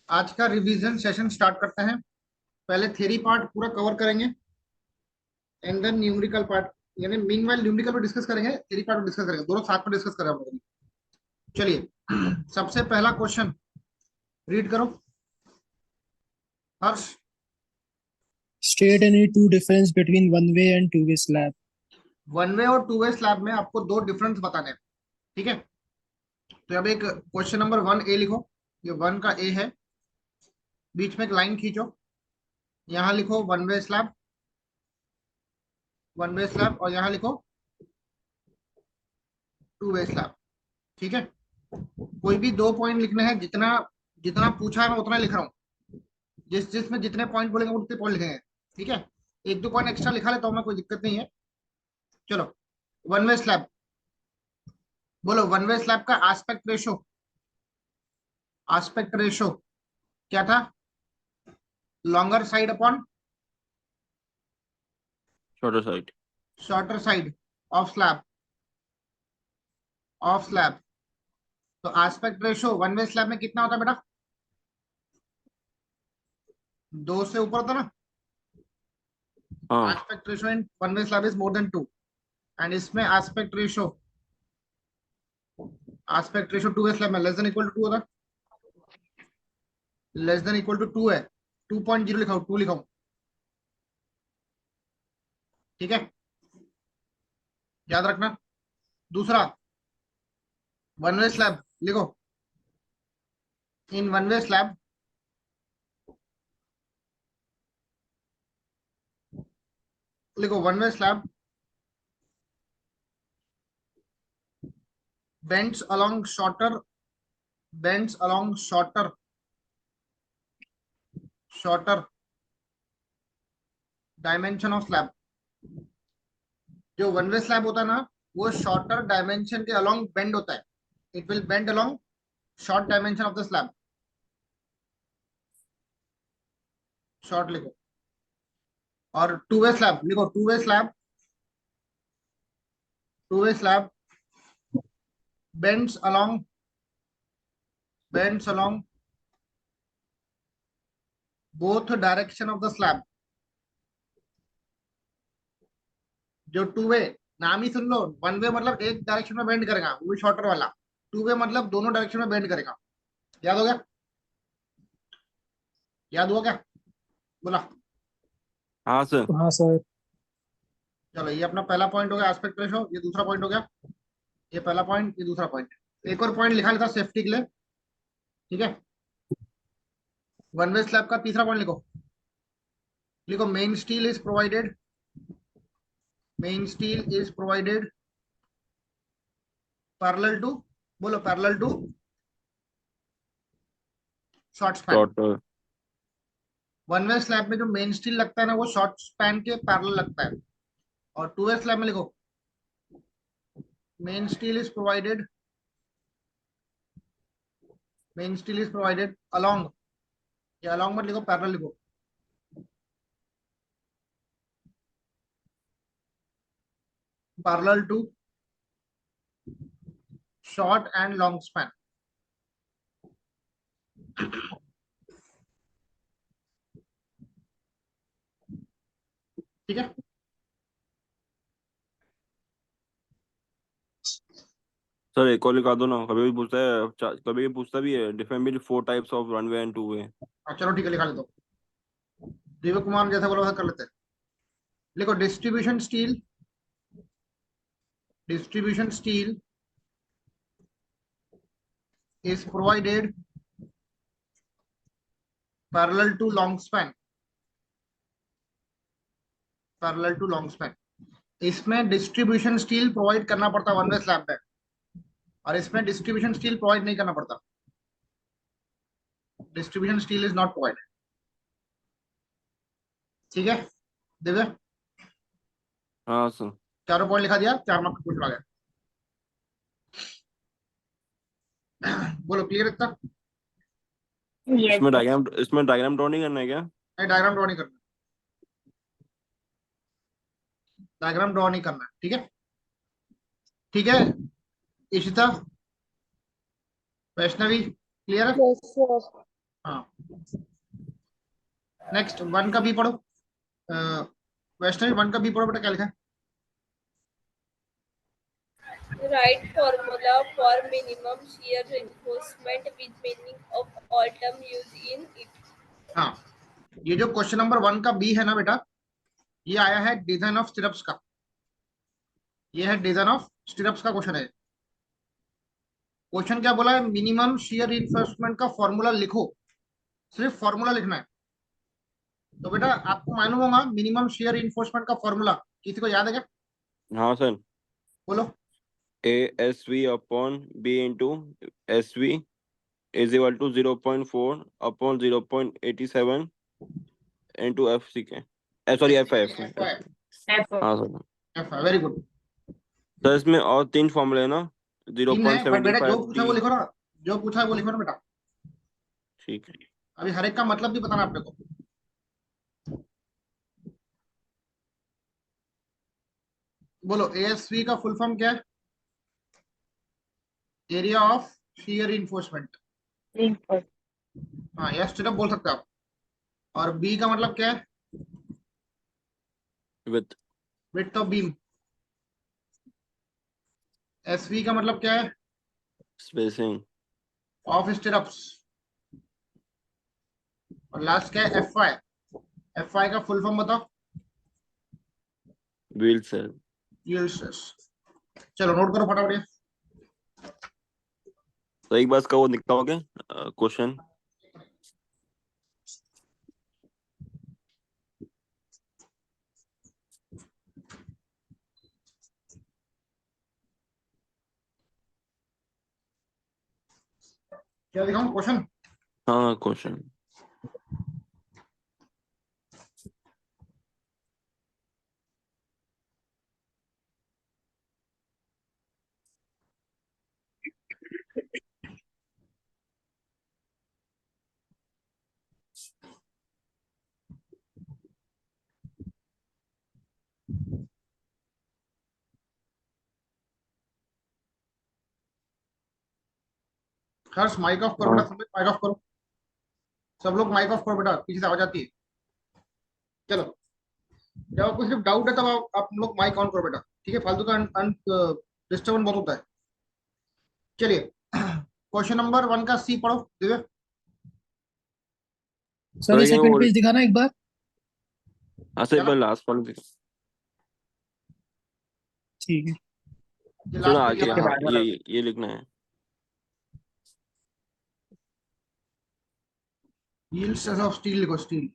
आज का revision session start करते हैं। पहले थ्योरी पार्ट पूरा कवर करेंगे एंड देन न्यूमेरिकल पार्ट, यानी मीनवाइल न्यूमेरिकल पे डिस्कस करेंगे, थ्योरी पार्ट पे डिस्कस करेंगे, दोनों साथ में डिस्कस करेंगे हम लोग। चलिए सबसे पहला क्वेश्चन रीड करो हर्ष। State any two difference between one-way and two-way slab. One way और टू वे स्लैब में आपको दो डिफरेंस बताने हैं, ठीक है। तो अब एक क्वेश्चन नंबर 1A लिखो। ये 1 का ए है, बीच में एक लाइन खींचो, यहाँ लिखो one way slab, one way slab, और यहाँ लिखो टू वे स्लैब, ठीक है। कोई भी दो पॉइंट लिखने हैं, जितना जितना पूछा है मैं उतना लिख रहा हूँ। जिसमें जितने पॉइंट बोलेंगे उतने पॉइंट लिखेंगे, ठीक है। एक दो पॉइंट एक्स्ट्रा लिखा लेता हूँ मैं, कोई दिक्कत नहीं है। चलो, वन वे स्लैब, बोलो वन वे स्लैब का एस्पेक्ट रेशो, एस्पेक्ट रेशो क्या था? Longer side upon shorter side. Shorter side of slab, of slab. तो aspect ratio one way slab में कितना होता है बेटा? दो से ऊपर होता ना। हाँ aspect ratio in one way slab is more than two, and इसमें aspect ratio two way slab में less than equal to two होता है। Less than equal to two है, 2.0 लिखाओ, 2 लिखाओ, ठीक है, याद रखना। दूसरा, वन वे स्लैब लिखो। इन वन वे स्लैब लिखो, one way slab bends along shorter, bends along shorter dimension of slab। जो वन वे स्लैब होता है ना, वो शॉर्टर डायमेंशन के अलोंग बेंड होता है। It will bend along short dimension of the slab. Short लिखो। और टू वे स्लैब लिखो, two way slab, two way slab bends along, bends along both direction of the slab. जो two way, नाम ही सुन लो, one way मतलब एक direction में bend करेगा, वो भी शॉर्टर वाला। टू वे मतलब दोनों डायरेक्शन में बेंड करेगा। याद हो गया? याद हुआ क्या? बोला। हाँ सर। हाँ सर। चलो, ये अपना पहला पॉइंट हो गया एस्पेक्ट रेशो, ये दूसरा पॉइंट हो गया। ये पहला पॉइंट, ये दूसरा पॉइंट। एक और पॉइंट लिखा लेता सेफ्टी के लिए, ठीक है। वन वे स्लैब का तीसरा पॉइंट लिखो। लिखो main steel is provided, main steel is provided parallel to, बोलो parallel to short span. Shorter. One way slab में जो मेन स्टील लगता है ना, वो शॉर्ट स्पैन के पैरेलल लगता है। और टू वे स्लैब में लिखो main steel is provided, main steel is provided along, या अलोंग मत लिखो, पैरेलल लिखो, parallel to short and long span, ठीक है। सर एक और लिखा दो ना, कभी भी पूछता है कभी भी पूछता भी है different between four types of one way and two way. चलो ठीक है, लिखा ले दो। दिव्य कुमार जैसा बोला वैसा कर लेते हैं। लिखो distribution steel, distribution steel is provided parallel to long span, parallel to long span। इसमें डिस्ट्रीब्यूशन स्टील प्रोवाइड करना पड़ता है वन वे स्लैब में, और इसमें डिस्ट्रीब्यूशन स्टील प्रोवाइड नहीं करना पड़ता। Distribution steel is not provided, ठीक है दिव्य। हाँ सर। चारों पॉइंट लिखा दिया, 4 मार्क का क्वेश्चन आ गया। बोलो क्लियर इतना? इसमें डायग्राम ड्रॉ नहीं करना है क्या? नहीं, डायग्राम ड्रॉ नहीं करना, डायग्राम ड्रॉ नहीं करना, ठीक है। ठीक है इशिता, वैष्णवी, क्लियर है? Yes, sir. हाँ, नेक्स्ट 1 का बी पढ़ो। वैष्णवी 1 का बी पढ़ो बेटा, क्या लिखा है? Write formula for minimum shear reinforcement with meaning of all term used in it. हाँ, ये जो क्वेश्चन नंबर 1 का बी है ना बेटा, ये आया है डिजाइन ऑफ स्टिरप्स का। ये है डिजाइन ऑफ स्टिरप्स का क्वेश्चन है। क्वेश्चन क्या बोला है? मिनिमम शियर रिइंफोर्समेंट का फॉर्मूला लिखो, सिर्फ फॉर्मूला लिखना है। तो बेटा आपको मालूम होगा मिनिमम शियर रिइंफोर्समेंट का फॉर्मूला, किसी को याद है क्या? हाँ सर, बोलो। ASV upon B into SV is equal to 0.4 upon 0.87 into FCK. Sorry, FF. हाँ सर। Very good. सर इसमें और 3 फॉर्मूले है ना, तीन है बट बेटा जो 0.75 पूछा है वो लिखो ना, जो पूछा है वो लिखो ना बेटा। ठीक है। अभी हर एक का मतलब भी बताना आपने को। बोलो, एएसवी का फुल फॉर्म क्या है? Area of shear reinforcement. हाँ, या स्ट्रेट अप बोल सकते हो आप। और बी का मतलब क्या है? With width of beam. SV का मतलब क्या है? Spacing of stirrups. और लास्ट क्या है? F I. एफ आई का फुल फॉर्म बताओ। Wheel cell. Yield stress. चलो नोट करो फटाफट ये। तो एक बार इसका वो निकला हो गया क्वेश्चन। क्या दिखाऊं क्वेश्चन? हाँ क्वेश्चन। हर्ष माइक ऑफ करो हाँ बेटा, सब लोग माइक ऑफ करो। सब लोग माइक ऑफ करो बेटा, पीछे से आवाज आती है। चलो, जब आपको सिर्फ डाउट है तब आप लोग माइक ऑन करो बेटा, ठीक है? फालतू का डिस्टर्बेंस बहुत होता है। चलिए, क्वेश्चन नंबर 1 का सी पढ़ो दिव्य। सर ये लेकिन सेकंड वो पेज दिखाना एक बार। अच्छा, एक क्या? बार लास्ट वाला दिखा। ठीक है। ये सुनो लास्ट पेज आगे, ये हाँ वाला। ये लिखना है। यील्ड स्ट्रेस ऑफ स्टील लिखो, स्टील।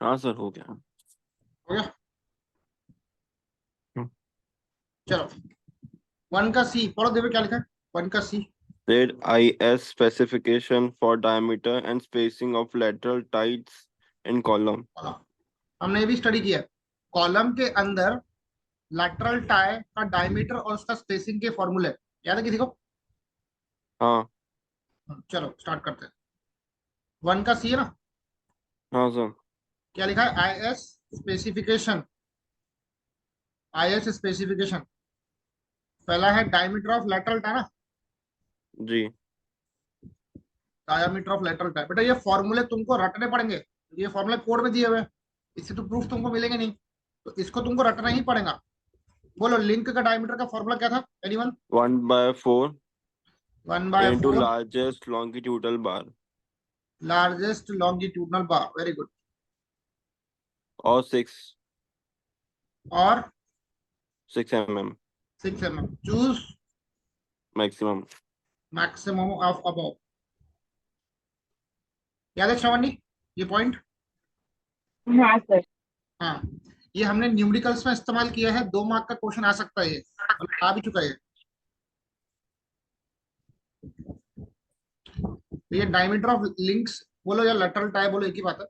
हाँ सर हो गया। हो गया? हम्म। चलो, 1 का सी पढ़ो दिव्य, क्या लिखा है 1 का सी? Said IS specification for diameter and spacing of lateral ties in column. हमने ये भी स्टडी किया। कॉलम के अंदर लैटरल टाई का डायमीटर और उसका स्पेसिंग के फॉर्मूले याद है किसी को? हाँ चलो स्टार्ट करते हैं। 1 का सी है ना? हाँ सर। क्या लिखा है? IS specification. आईएस स्पेसिफिकेशन पहला है डायमीटर ऑफ लैटरल टाई ना, जी डायमीटर ऑफ लैटरल टाई। बेटा ये फॉर्मूले तुमको रटने पड़ेंगे, ये फॉर्मूले कोड में दिए हुए हैं, इससे तो प्रूफ तुमको मिलेंगे नहीं, तो इसको तुमको रटना ही पड़ेगा। बोलो, लिंक का डायमीटर का फॉर्मूला क्या था? Anyone? 1/4 into 1/4 largest longitudinal bar largest longitudinal bar. Very good. or 6 और mm 6 mm। Choose maximum. Maximum of above. याद है श्रवणी ये पॉइंट? हाँ सर। हाँ, ये हमने न्यूमेरिकल्स में इस्तेमाल किया है, 2 मार्क का क्वेश्चन आ सकता है ये, और आ भी चुका है। तो ये डायमीटर ऑफ लिंक्स बोलो या लेटरल टाई बोलो, एक ही बात है।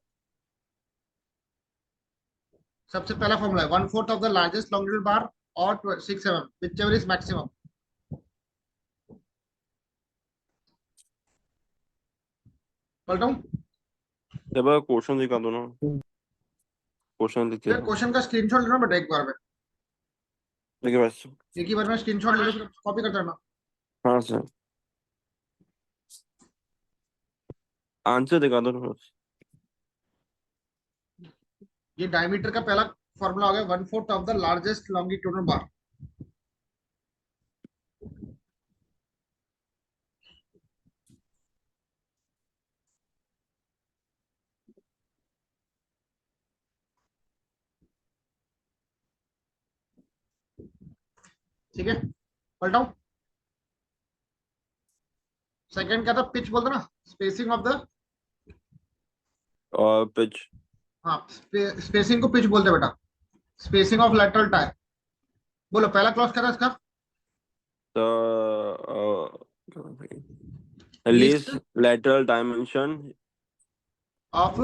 सबसे पहला फॉर्मूला है 1/4 ऑफ द लार्जेस्ट लॉन्गिट्यूडनल बार और 6 mm, whichever is maximum। पलटाऊं? जब क्वेश्चन दिखा दो ना, क्वेश्चन लिख के। क्वेश्चन का स्क्रीनशॉट लेना बेटा, एक बार में, देखिए बस। एक ही बार में स्क्रीनशॉट ले लो, कॉपी कर देना। हाँ सर, आंसर दिखा दो ना बस। ये डायमीटर का पहला फॉर्मूला हो गया, 1/4 ऑफ द लार्जेस्ट लॉन्गिट्यूडनल बार। ठीक है, पलटाऊं? सेकंड क्या था, पिच बोलते ना, स्पेसिंग ऑफ द, और पिच। हाँ स्पेसिंग को पिच बोलते हैं बेटा, स्पेसिंग ऑफ लैटरल टायर। बोलो पहला क्लॉज क्या था इसका? least lateral dimension ऑफ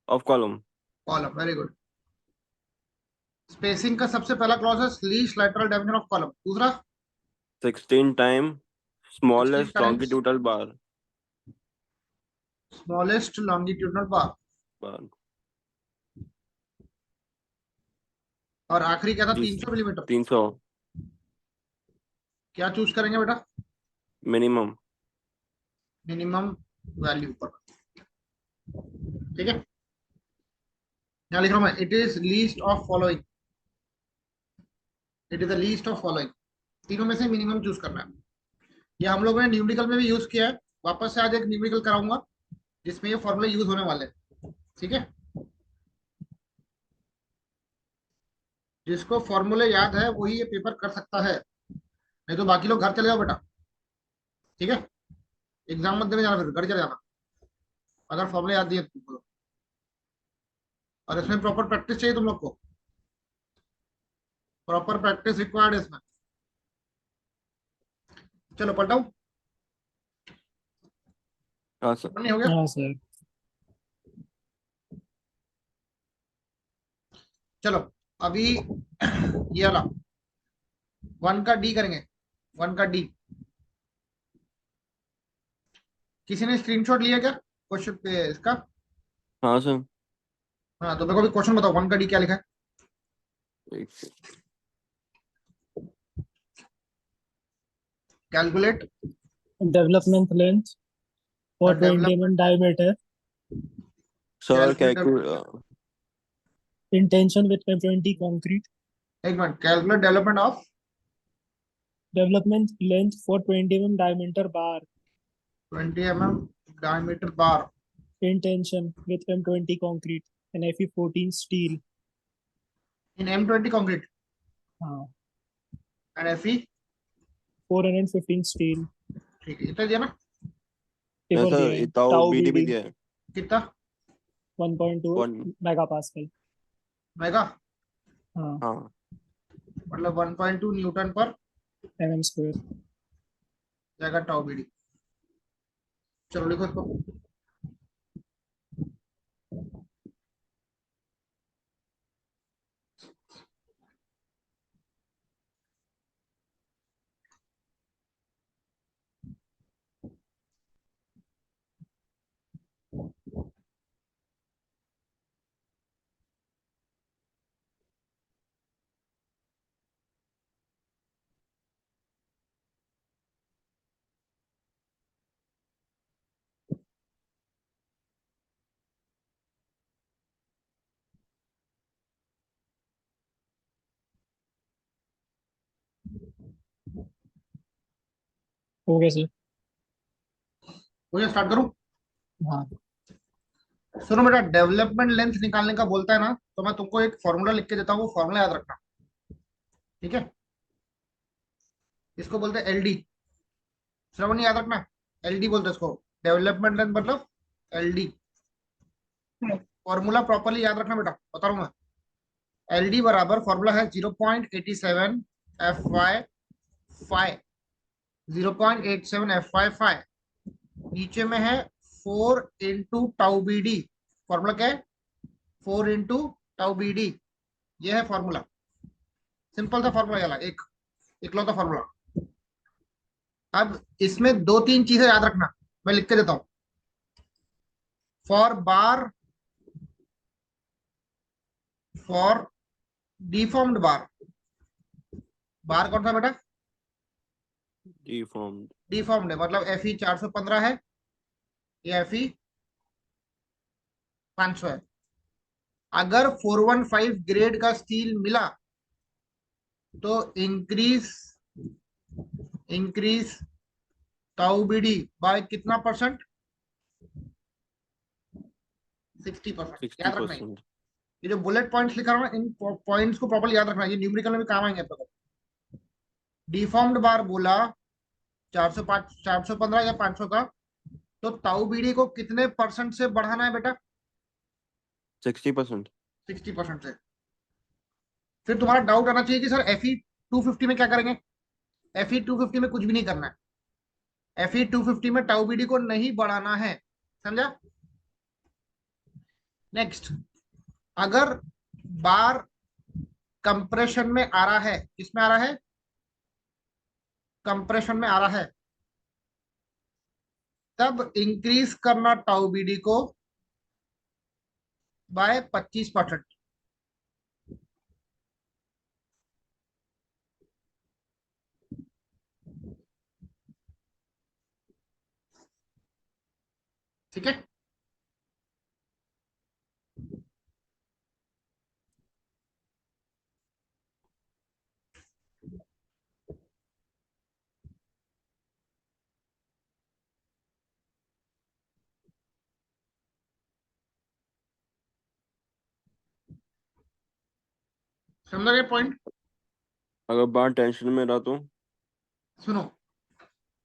of column. Column, very good. Spacing का सबसे पहला क्लॉज है least lateral dimension of column. दूसरा 16 times 16 smallest times longitudinal bar. Smallest longitudinal bar. bar. और आखिरी क्या था, जी 300 मिलीमीटर। 300 क्या चूज करेंगे बेटा? minimum. मिनिमम वैल्यू पर। ठीक है, यहाँ लिख रहा हूं मैं, it is least of following, it is the least of following. तीनों में से मिनिमम चूज करना है। ये हम लोगों ने न्यूमेरिकल में भी यूज किया है, वापस से आज एक न्यूमेरिकल कराऊंगा जिसमें ये फॉर्मूले यूज होने वाले हैं। ठीक है, जिसको फॉर्मूले याद है वही ये पेपर कर सकता है, नहीं तो बाकी लोग घर चले जाओ बेटा। ठीक है, एग्जाम मत देने जाना, फिर घर चले जाना अगर फॉर्मूले याद दिए तुमको तो। और इसमें प्रॉपर प्रैक्टिस चाहिए तुम लोग को, प्रॉपर प्रैक्टिस रिक्वायर्ड है इसमें। चलो पलटाऊं? हाँ सर। नहीं हो गया? हाँ सर। चलो अभी ये वाला 1 का डी करेंगे, 1 का डी। किसी ने स्क्रीनशॉट लिया क्या क्वेश्चन पे इसका? हाँ सर। हाँ तो मेरे को भी क्वेश्चन बताओ, 1 का डी क्या लिखा है? एक calculate Development length for 20 development, mm diameter sir calculate, in tension with M20 concrete. एक minute, calculate development of Development length for 20 mm diameter bar 20 mm diameter bar in tension with M20 concrete and Fe14 steel. In M20 concrete हाँ, and Fe। 415 steel. ठीक है, इतना दिया ना? Paper sir दिए हैं. इतना Tau बीडी भी BD दिया है। कितना 1.2 वन। megapascal. मेगा? हाँ, हाँ मतलब 1.2 न्यूटन पर mm square. जाएगा टाउ बीडी। चलो लिखो इसको। हो गया सर. मुझे स्टार्ट करूं? हाँ, सुनो बेटा, डेवलपमेंट लेंथ निकालने का बोलता है ना, तो मैं तुमको एक फॉर्मूला लिख के देता हूँ, वो फॉर्मूला याद रखना। ठीक है, इसको बोलते हैं एलडी। श्रवण याद रखना, एलडी बोलते हैं इसको, डेवलपमेंट लेंथ मतलब एलडी। फॉर्मूला प्रॉपरली याद रखना बेटा, बता रहा हूं मैं। एलडी बराबर फॉर्मूला है 0.87 F Y five, 0.87 F Y five. नीचे में है 4 into tau B D. Formula क्या है? 4 इंटू टाउ बी डी, ये है फॉर्मूला। सिंपल सा फॉर्मूला, वाला एक इकलौता फॉर्मूला। अब इसमें 2-3 चीजें याद रखना, मैं लिख के देता हूं। For bar, for deformed bar, bar कौन सा बेटा? deformed डिफॉर्म्ड है, मतलब FE 415 है, ये FE 500 है। अगर 415 ग्रेड का स्टील मिला तो इंक्रीज टाउ बीडी बाय कितना परसेंट? 60%। याद रखना है, 60%. ये जो बुलेट पॉइंट्स लिखा रहा हूं ना, इन पॉइंट्स को प्रॉपर याद रखना है, ये न्यूमेरिकल में भी काम आएंगे आपको। डिफॉर्म्ड बार बोला 405, 415 या 500 का, तो ताऊ बीडी को कितने परसेंट से बढ़ाना है बेटा? 60%. 60% से। फिर तुम्हारा डाउट आना चाहिए कि सर FE 250 में क्या करेंगे? FE 250 में कुछ भी नहीं करना है। FE 250 में टाउ बीडी को नहीं बढ़ाना है, समझा? नेक्स्ट, अगर बार कंप्रेशन में आ रहा है, किसमें आ रहा है? कंप्रेशन में आ रहा है, तब इंक्रीज करना टाउ बीडी को बाय 25%। ठीक है? समझ गए पॉइंट? अगर बार टेंशन में रहा तो सुनो,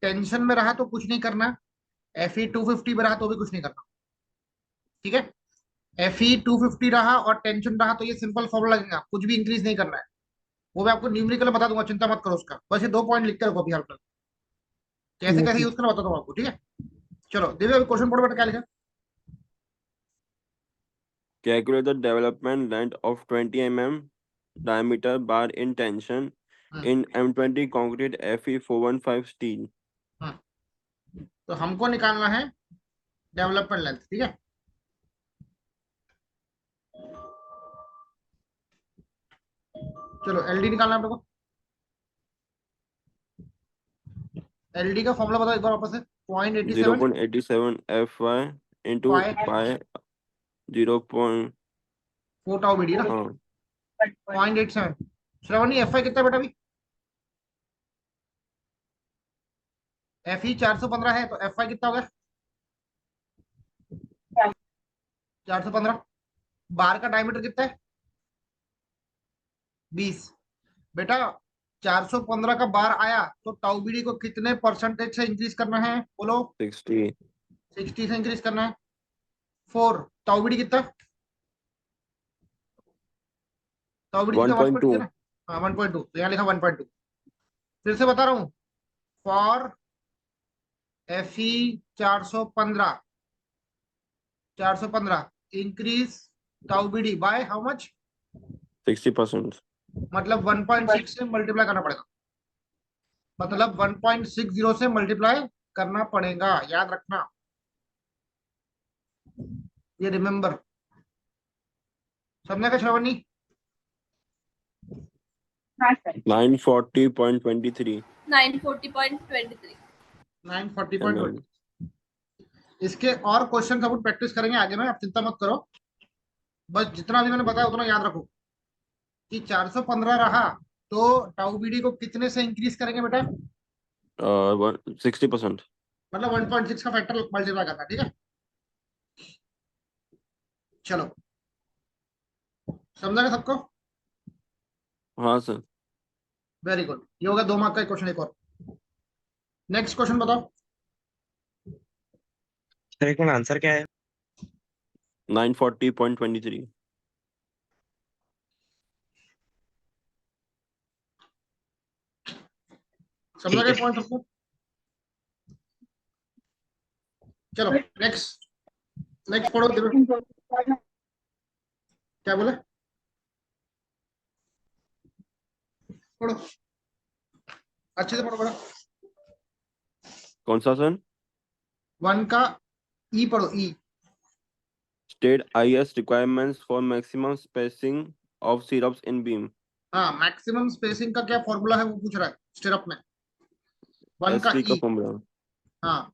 टेंशन में रहा तो कुछ नहीं करना, FE 250 में रहा तो भी कुछ नहीं करना, ठीक है? FE 250 रहा और टेंशन रहा तो ये सिंपल फॉर्मूला लगेगा, कुछ भी इंक्रीज नहीं करना है। वो मैं आपको न्यूमेरिकल में बता दूंगा, चिंता मत करो उसका, बस ये 2 पॉइंट लिख के रखो अभी हाल फिलहाल। कैसे कैसे यूज करना बता दूंगा आपको, ठीक है? चलो दिव्या, अभी क्वेश्चन पढ़ो बेटा, क्या लिखा? calculate the development length of 20 mm diameter bar in tension hmm, in M20 concrete FE 415 steel. हम्म। तो हमको निकालना है डेवलपमेंट लेंथ, ठीक है? चलो LD निकालना है हम लोग को। LD का फॉर्मूला बताओ एक बार वापस से। 0.87 0.87 FY into pi 0. 4 tau BD ना, हाँ 0.87। श्रवणी FI कितना है बेटा अभी? FE 415 है तो FI कितना हो गया? 415। बार का डायमीटर कितना है? 20। बेटा 415 का बार आया तो टाउ बीडी को कितने परसेंटेज से इंक्रीज करना है बोलो? 60. 60 से इंक्रीज करना है। 4 टाउ बीडी कितना? टाउ बीडी कितना? 1.2 है 1.2. ना? हाँ 1.2, तो यहाँ लिखा 1.2। फिर से बता रहा हूँ, for FE 415, 415 increase tau BD by how much? 60%. मतलब 1.6 से मल्टीप्लाई करना पड़ेगा, मतलब 1.60 से मल्टीप्लाई करना पड़ेगा, याद रखना, ये रिमेंबर। समझा क्या श्रवणी? 940.23 940.23. 940.20। mm. इसके और क्वेश्चन सब प्रैक्टिस करेंगे आगे में, आप चिंता मत करो, बस जितना भी मैंने बताया उतना याद रखो कि 415 रहा तो टाउ बीडी को कितने से इंक्रीज करेंगे बेटा? 60%. मतलब 1.6 का फैक्टर मल्टीप्लाई करना, ठीक है? चलो, समझा क्या सबको? हाँ सर. वेरी गुड, ये होगा 2 मार्क का क्वेश्चन। एक और नेक्स्ट क्वेश्चन बताओ। सर एक मिनट, आंसर क्या है? 940.23. समझा ठीक गया है। पॉइंट सबको? चलो नेक्स्ट, नेक्स्ट पढ़ो दिव्य। क्या बोले? पढ़ो, अच्छे से पढ़ो बेटा। कौन सा सर? 1 का ई पढ़ो, ई। State IS requirements for maximum spacing of syrups in beam. हाँ, मैक्सिमम स्पेसिंग का क्या फॉर्मूला है वो पूछ रहा है स्टिरअप में। 1 का SV का ई। फॉर्मूला। हाँ,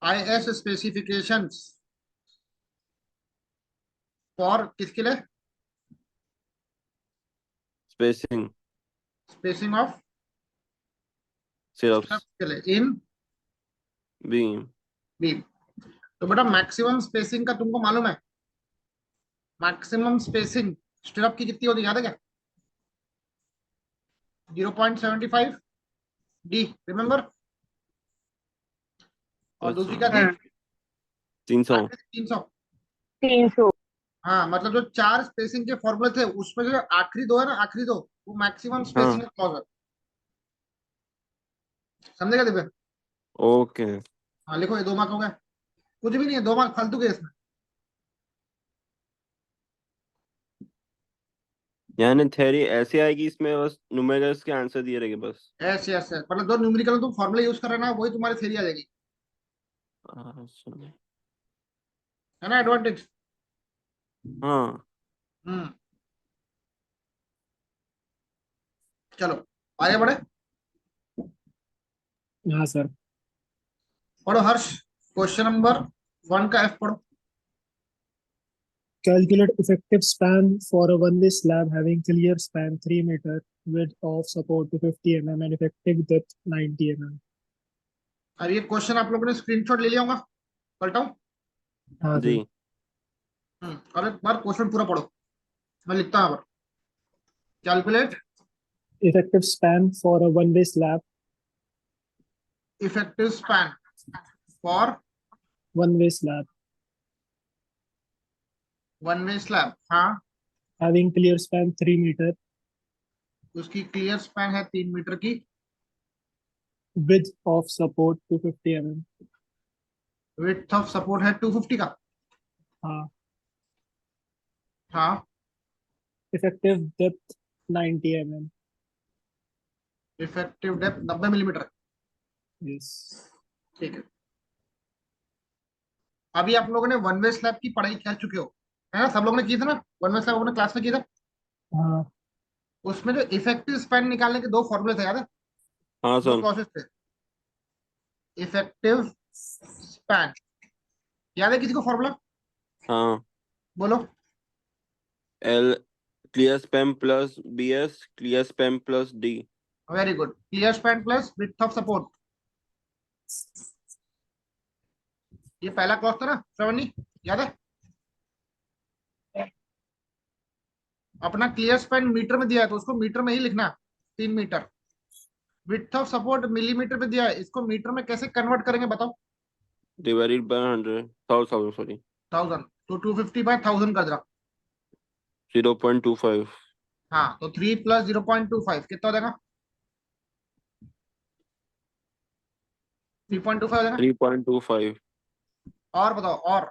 IS स्पेसिफिकेशंस फॉर किसके लिए? Spacing spacing of syrups stirrup के लिए इन beam. बीम। तो बेटा मैक्सिमम स्पेसिंग का तुमको मालूम है? मैक्सिमम स्पेसिंग स्टिरअप की कितनी होती है, याद है क्या? 0.75 डी, रिमेंबर। और दूसरी क्या थी? 300। 300। 300। हाँ, मतलब जो 4 स्पेसिंग के फॉर्मूले थे उसमें जो आखिरी 2 है ना, आखिरी 2 वो मैक्सिमम स्पेसिंग हाँ, क्लॉज है। समझेगा दिव्य? ओके। हाँ, लिखो, ये 2 मार्क हो गए। कुछ भी नहीं है, 2 मार्क फालतू के इसमें। यानी थ्योरी ऐसे आएगी, इसमें बस न्यूमेरिकल्स के आंसर दिए रहेंगे बस। ऐसे ऐसे मतलब जो न्यूमेरिकल तुम फॉर्मूला यूज कर रहे हो ना, वही तुम्हारी थ्योरी आ जाएगी। अच्छा। है ना एडवांटेज? हाँ, हम्म। चलो आगे बढ़े। हाँ सर। पढ़ो हर्ष, क्वेश्चन नंबर 1 का एफ पढ़ो। Calculate effective span for a one-way slab having clear span 3 meter, width of support to 50 mm and effective depth 90 mm. अब ये क्वेश्चन आप लोगों ने स्क्रीनशॉट ले लिया होगा, पलटाऊं? हाँ जी। सर। और एक बार क्वेश्चन पूरा पढ़ो, मैं लिखता हूँ। Calculate Effective span for a one-way slab, effective span for one-way slab one way slab. हाँ, having clear span 3 meter, उसकी क्लियर स्पैन है 3 मीटर की, width of support to 50 mm. Width of support है 250 का। हाँ। हाँ, Effective depth 90 mm. Effective depth 90 millimetre. Yes. ठीक है। अभी आप लोगों ने वन वे स्लैब की पढ़ाई कर चुके हो, है ना? सब लोगों ने की थी ना वन वे स्लैब, अपने क्लास में की था। हाँ उसमें जो इफेक्टिव स्पैन निकालने के 2 फॉर्मूले थे, याद है? हाँ 2 सर। प्रोसेस थे। इफेक्टिव स्पैन याद है किसी को फॉर्मूला? हाँ, बोलो। L clear span plus BS clear span plus D। Very good, clear span plus width of support. ये पहला क्लॉज था ना श्रवणी, याद है? अपना क्लियर स्पैन मीटर में दिया है तो उसको मीटर में ही लिखना, 3 metre. Width of support millimetre में दिया है, इसको मीटर में कैसे कन्वर्ट करेंगे बताओ? डिवाइडेड बाय 100 1000 सॉरी 1000, तो 250/1000 कर दरा। 0.25। हाँ, तो 3 + 0.25 कितना हो जाएगा? 3.25 हो जाएगा। 3.25 और बताओ, और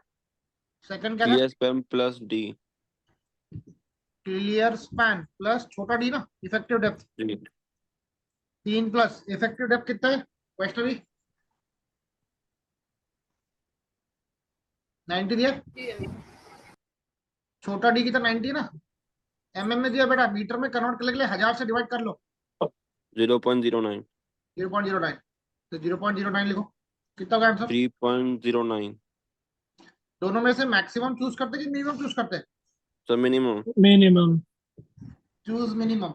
सेकंड क्या था? Clear span plus D। Clear span plus छोटा डी ना, effective depth. 3 plus effective depth कितना है वैष्णवी? 90 दिया। छोटा डी की तो 90 है ना, एमएम में दिया बेटा, मीटर में कन्वर्ट करने के लिए 1000 से डिवाइड कर लो। 0.09। 0.09, तो 0.09 लिखो। कितना होगा आंसर? 3.09। दोनों में से मैक्सिमम चूज करते कि मिनिमम चूज करते? Sir minimum. minimum. Choose minimum.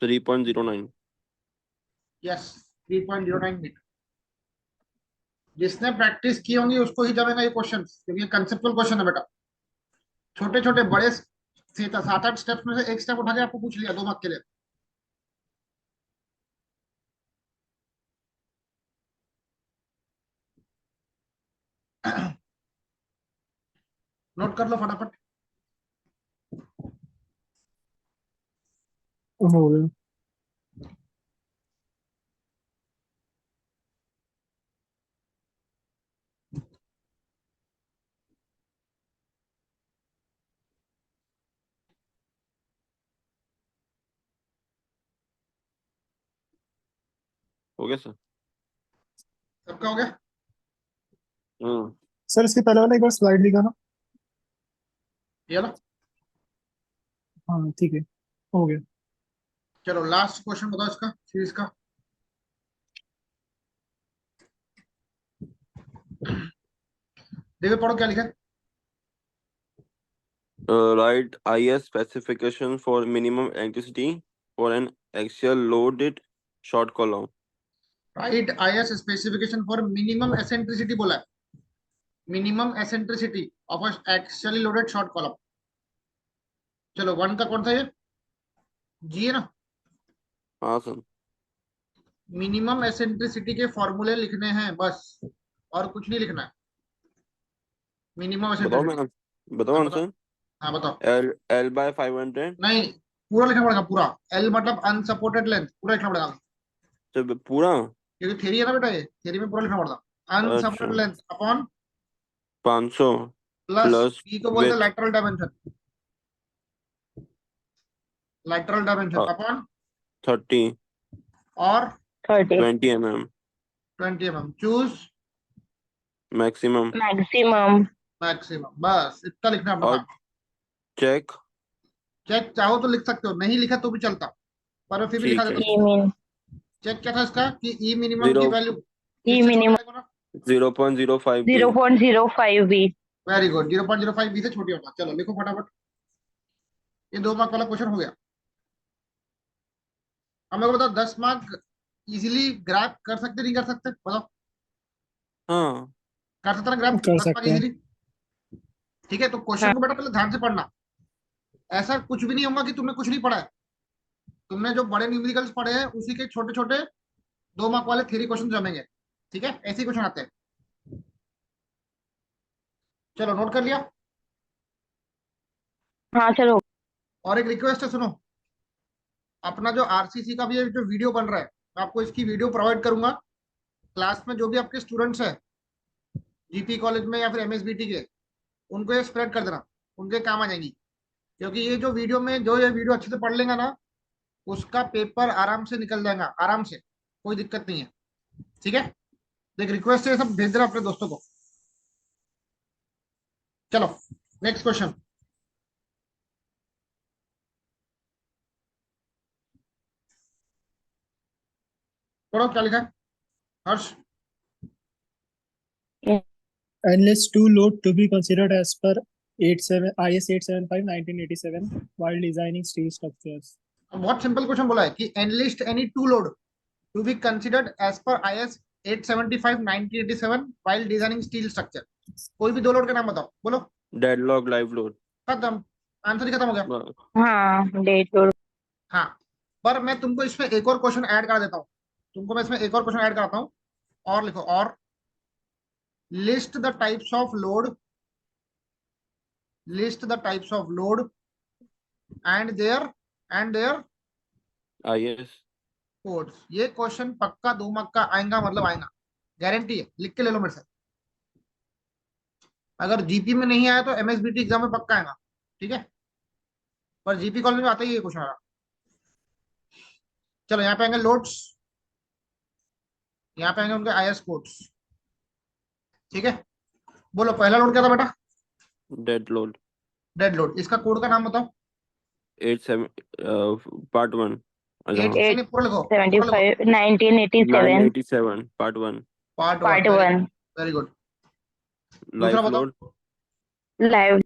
3.09। Yes, 3.09 metre. जिसने प्रैक्टिस की होंगी उसको ही जमेगा ये क्वेश्चन, क्योंकि ये कंसेप्चुअल क्वेश्चन है बेटा। छोटे छोटे बड़े 7-8 स्टेप्स में से एक स्टेप उठा के आपको पूछ लिया 2 मार्क के लिए। नोट कर लो फटाफट। हो गया। हो गया सर। सबका हो गया? सर इसके पहले वाला एक बार स्लाइड दिखाना। ये ना, हाँ ठीक है, हो गया। चलो लास्ट क्वेश्चन बताओ इसका सीरीज का। देखो पढ़ो क्या लिखा है। Write IS specification for minimum electricity for an axial loaded short column. Right IS specification for minimum eccentricity बोला है, minimum eccentricity of actually loaded short column. चलो वन का कौन सा ये, जी है ना। हाँ सर। मिनिमम एसेंट्रिसिटी के फॉर्मूले लिखने हैं बस, और कुछ नहीं लिखना है। मिनिमम बताओ एसेंट्रिसिटी। मैं बताओ हाँ आंसर। बताओ, हाँ बताओ। L/500। नहीं, पूरा लिखना पड़ेगा पूरा। एल मतलब अनसपोर्टेड लेंथ, पूरा लिखना पड़ेगा, तो पूरा क्योंकि थ्योरी है ना बेटा, ये थ्योरी में पूरा लिखना पड़ता। अच्छा unsupported length upon 500 plus plus B को बोलते हैं with lateral dimension, lateral dimension upon 30 और 30 20 mm 20 mm। Choose maximum. maximum. Maximum, बस इतना लिखना है अपना और काम। चेक। चेक चाहो तो लिख सकते हो, नहीं लिखा तो भी चलता, पर मैं फिर भी लिखा ठीक देता है। हूँ। E min चेक क्या था इसका कि ई मिनिमम की 0 वैल्यू E किससे छोटा minimum देखो ना। 0.05 B। 0.05 B. Very good, 0.05 B से छोटी होगा। चलो लिखो फटाफट, ये 2 मार्क वाला क्वेश्चन हो गया। अब मेरे को बताओ 10 मार्क इजीली ग्रैप कर सकते नहीं कर सकते बताओ। हाँ कर सकते ना ग्रैप कर 10 मार्क सकते हैं। इजीली। ठीक है, तो क्वेश्चन को बेटा पहले ध्यान से पढ़ना। ऐसा कुछ भी नहीं होगा कि तुमने कुछ नहीं पढ़ा है। तुमने जो बड़े न्यूमेरिकल्स पढ़े हैं उसी के छोटे छोटे 2 मार्क वाले थ्योरी क्वेश्चन जमेंगे। ठीक है, ऐसे ही क्वेश्चन आते हैं। चलो नोट कर लिया। हाँ चलो। और एक रिक्वेस्ट है, सुनो। अपना जो आरसीसी का भी एक जो वीडियो बन रहा है, मैं आपको इसकी वीडियो प्रोवाइड करूंगा। क्लास में जो भी आपके स्टूडेंट्स हैं जीपी कॉलेज में या फिर एमएसबीटी के, उनको ये स्प्रेड कर देना, उनके काम आ जाएंगी। क्योंकि ये जो वीडियो में जो ये वीडियो अच्छे से पढ़ लेगा ना, उसका पेपर आराम से निकल जाएगा, आराम से, कोई दिक्कत नहीं है। ठीक है, देख रिक्वेस्ट है, सब भेज देना अपने दोस्तों को। चलो नेक्स्ट क्वेश्चन पढ़ो क्या लिखा है हर्ष। Unless two load to be considered as per 87 IS 875 1987 while designing steel structures. बहुत सिंपल क्वेश्चन बोला है कि enlist any two load to be considered as per IS 875 1987 while designing steel structure. कोई भी 2 लोड का नाम बताओ, बोलो। Dead load live load. खत्म, आंसर ही खत्म हो गया। हाँ डेट लोड. हाँ, पर मैं तुमको इसमें एक और क्वेश्चन ऐड करा देता हूँ। तुमको मैं इसमें एक और क्वेश्चन ऐड कराता हूँ। और लिखो, और list the types of load, list the types of load and there IS। Codes. ये क्वेश्चन पक्का 2 मार्क का आएगा, मतलब आएगा, गारंटी है। लिख के ले लो मेरे से। अगर जीपी में नहीं आया तो एमएसबीटी एग्जाम में पक्का आएगा। ठीक है, पर जीपी कॉलेज में आता ही ये क्वेश्चन आएगा। चलो यहाँ पे आएंगे लोड्स, यहाँ पे आएंगे उनके आईएस कोड्स। ठीक है, बोलो पहला लोड क्या था बेटा? Dead load. Dead load. इसका कोड का नाम बताओ। 87 पार्ट 1। अच्छा हाँ। 8 पूरा लिखो, पूरा लिखो। 75 1987 987 part 1। Part part 1, 1 very good. दूसरा लाइव बताओ। Load live.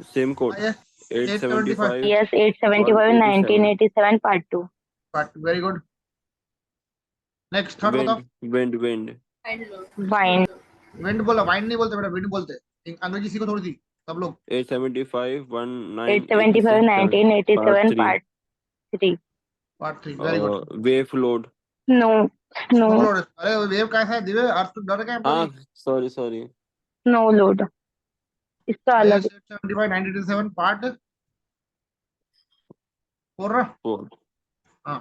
Same code IS 875 875 Yes 875 1987 part 2. Part, very good. Next third बताओ। विंड। Wind विंड बोला, वाइंड नहीं बोलते बेटा, विंड बोलते। अंग्रेजी सीखो थोड़ी सी सब लोग। 875 875 1987 part 3. Part 3, very good. Wave load. No snow no load, अरे वेव कैसा है दिव्य, अर्थ तो डर गए हाँ सॉरी no load. इसका अलग. IS 875 1987 part 4। 4। हाँ,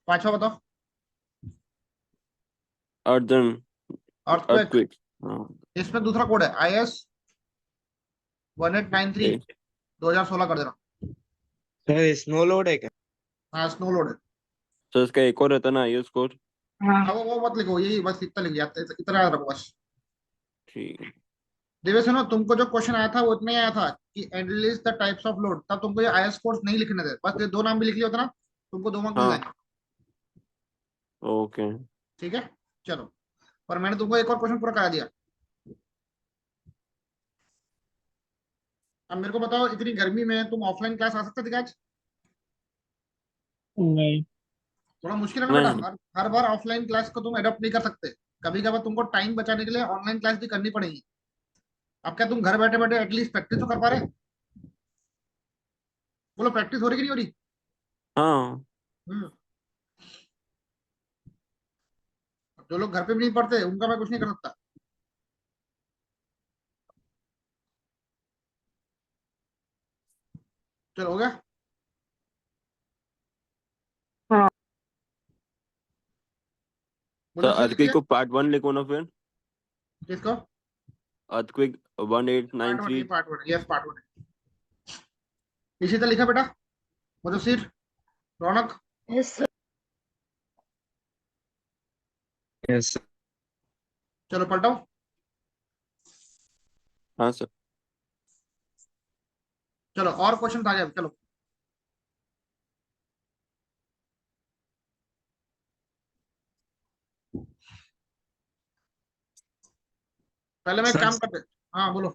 पांचवा बताओ। अर्दन अर्थक्वेक। अर्थक्वेक। हाँ इसमें दूसरा कोड है आईएस 1893 2016 कर देना। सर स्नो लोड है क्या? हाँ, स्नो लोड है। तो इसका एक और रहता है ना IS कोड। हाँ अब वो मत लिखो, यही बस इतना लिख जाते, इतना याद रखो बस। ठीक है। दिव्य सुनो, तुमको जो क्वेश्चन आया था वो इतना ही आया था कि analysis the types of load, तब तुमको ये आईएस कोर्स नहीं लिखने थे, बस ये दो नाम भी लिख लिया होता ना, तुमको 2 मार्क मिल हाँ जाएंगे। ओके। ठीक है, चलो। और मैंने तुमको एक और क्वेश्चन पूरा करा दिया। अब मेरे को बताओ, इतनी गर्मी में तुम ऑफलाइन क्लास आ सकते थे क्या आज? नहीं। थोड़ा मुश्किल है ना बेटा, नहीं हर बार ऑफलाइन क्लास को तुम अडॉप्ट नहीं कर सकते। कभी कभार तुमको टाइम बचाने के लिए ऑनलाइन क्लास भी करनी पड़ेगी। अब क्या तुम घर बैठे बैठे एटलीस्ट प्रैक्टिस तो कर पा रहे? बोलो, प्रैक्टिस हो रही कि नहीं हो रही? हाँ हम्म। जो लोग घर पे भी नहीं पढ़ते उनका मैं कुछ नहीं कर सकता। चलो, हो गया। हाँ बोलो, सर सीख अर्थक्वेक लिया? को पार्ट 1 लिखो ना फिर। किसको? अर्थक्वेक पार्ट वन, ये 1893। Part one, yes part one. इसी तरह लिखा बेटा, मुदस्सिर, रौनक। Yes yes. चलो पलटाओ। हाँ सर। चलो और क्वेश्चन आ गया, चलो। पहले मैं एक सर काम करते। हाँ बोलो।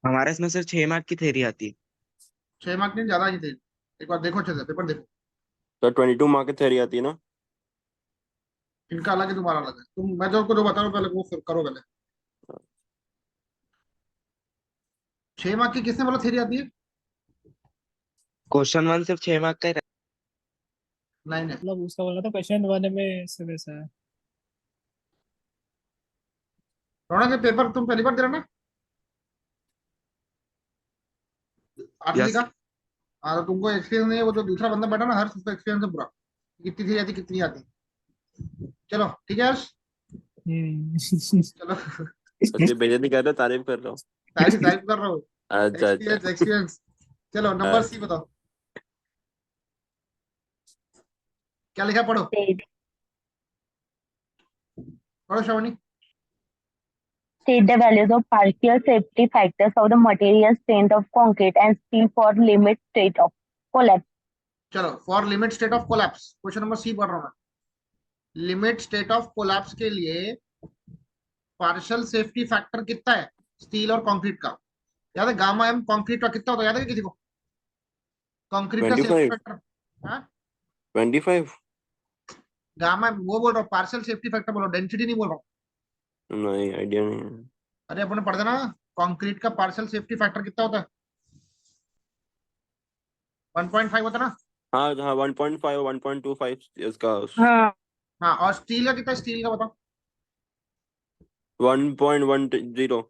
हमारे इसमें सिर्फ 6 मार्क की थ्योरी आती है। 6 मार्क नहीं, ज्यादा ही थे। एक बार देखो अच्छे से, पेपर देखो। सर 22 मार्क की थ्योरी आती है ना। इनका अलग है, तुम्हारा अलग है। तुम, मैं जो बता रहा हूँ पहले वो फिर करो पहले। 6 मार्क की किसने बोला थ्योरी आती है? क्वेश्चन 1 सिर्फ 6 मार्क का ही रहता नहीं नहीं। मतलब उसका बोलना था क्वेश्चन 1 में से वैसा है। रौनक, ये पेपर तुम पहली बार दे रहे हो ना है। RCC yes. का? हाँ, तो तुमको एक्सपीरियंस नहीं है, वो जो दूसरा बंदा बैठा ना हर्ष, उसका एक्सपीरियंस है पूरा, कितनी थी आती कितनी आती। चलो ठीक है हर्ष। हम्म। चलो। सच्ची बेइज्जती कर रहे हो, तारीफ कर रहा हूँ। तारीफ तारीफ कर रहा हूँ। अच्छा अच्छा। Experience experience. चलो नंबर सी अच्छा। बताओ, क्या लिखा, पढ़ो। state पढ़ो Shravani. state the values of partial safety factors of the material strength of concrete and steel for limit state of collapse. चलो, for limit state of collapse, question number C पढ़ रहा हूँ मैं। लिमिट स्टेट ऑफ कोलैप्स के लिए partial safety factor कितना है steel और कंक्रीट का? याद है? गामा एम कंक्रीट का कितना होता है, याद है किसी को? कंक्रीट का सेफ्टी 25। फैक्टर। हाँ, 25। गामा वो बोल रहा हूँ, पार्शियल सेफ्टी फैक्टर बोल रहा हूँ, डेंसिटी नहीं बोल रहा हूँ। नहीं आइडिया नहीं है। अरे अपने पढ़ देना, कंक्रीट का पार्शियल सेफ्टी फैक्टर कितना होता है? 1.5 होता है ना? हाँ हाँ 1.5 1.25 इसका। हाँ हाँ, और स्टील का कितना है? स्टील का बताओ। 1.10।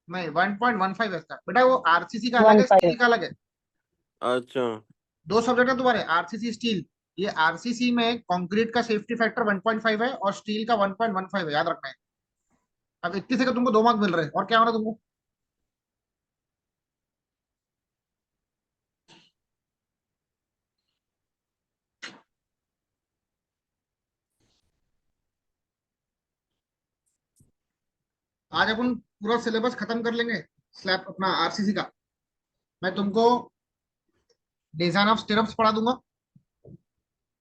नहीं, 1.15 है इसका बेटा। वो आरसीसी का अलग वन है, फाइव स्टील का अलग है। अच्छा। दो सब्जेक्ट है तुम्हारे, आरसीसी स्टील। ये आरसीसी में कंक्रीट का सेफ्टी फैक्टर 1.5 है और स्टील का 1.15 है, याद रखना है। अब 21 से का तुमको 2 मार्क मिल रहे हैं, और क्या हो रहा है तुमको? आज अपन पूरा सिलेबस खत्म कर लेंगे, स्लैब अपना आरसीसी का। मैं तुमको डिजाइन ऑफ स्टिरअप्स पढ़ा दूंगा,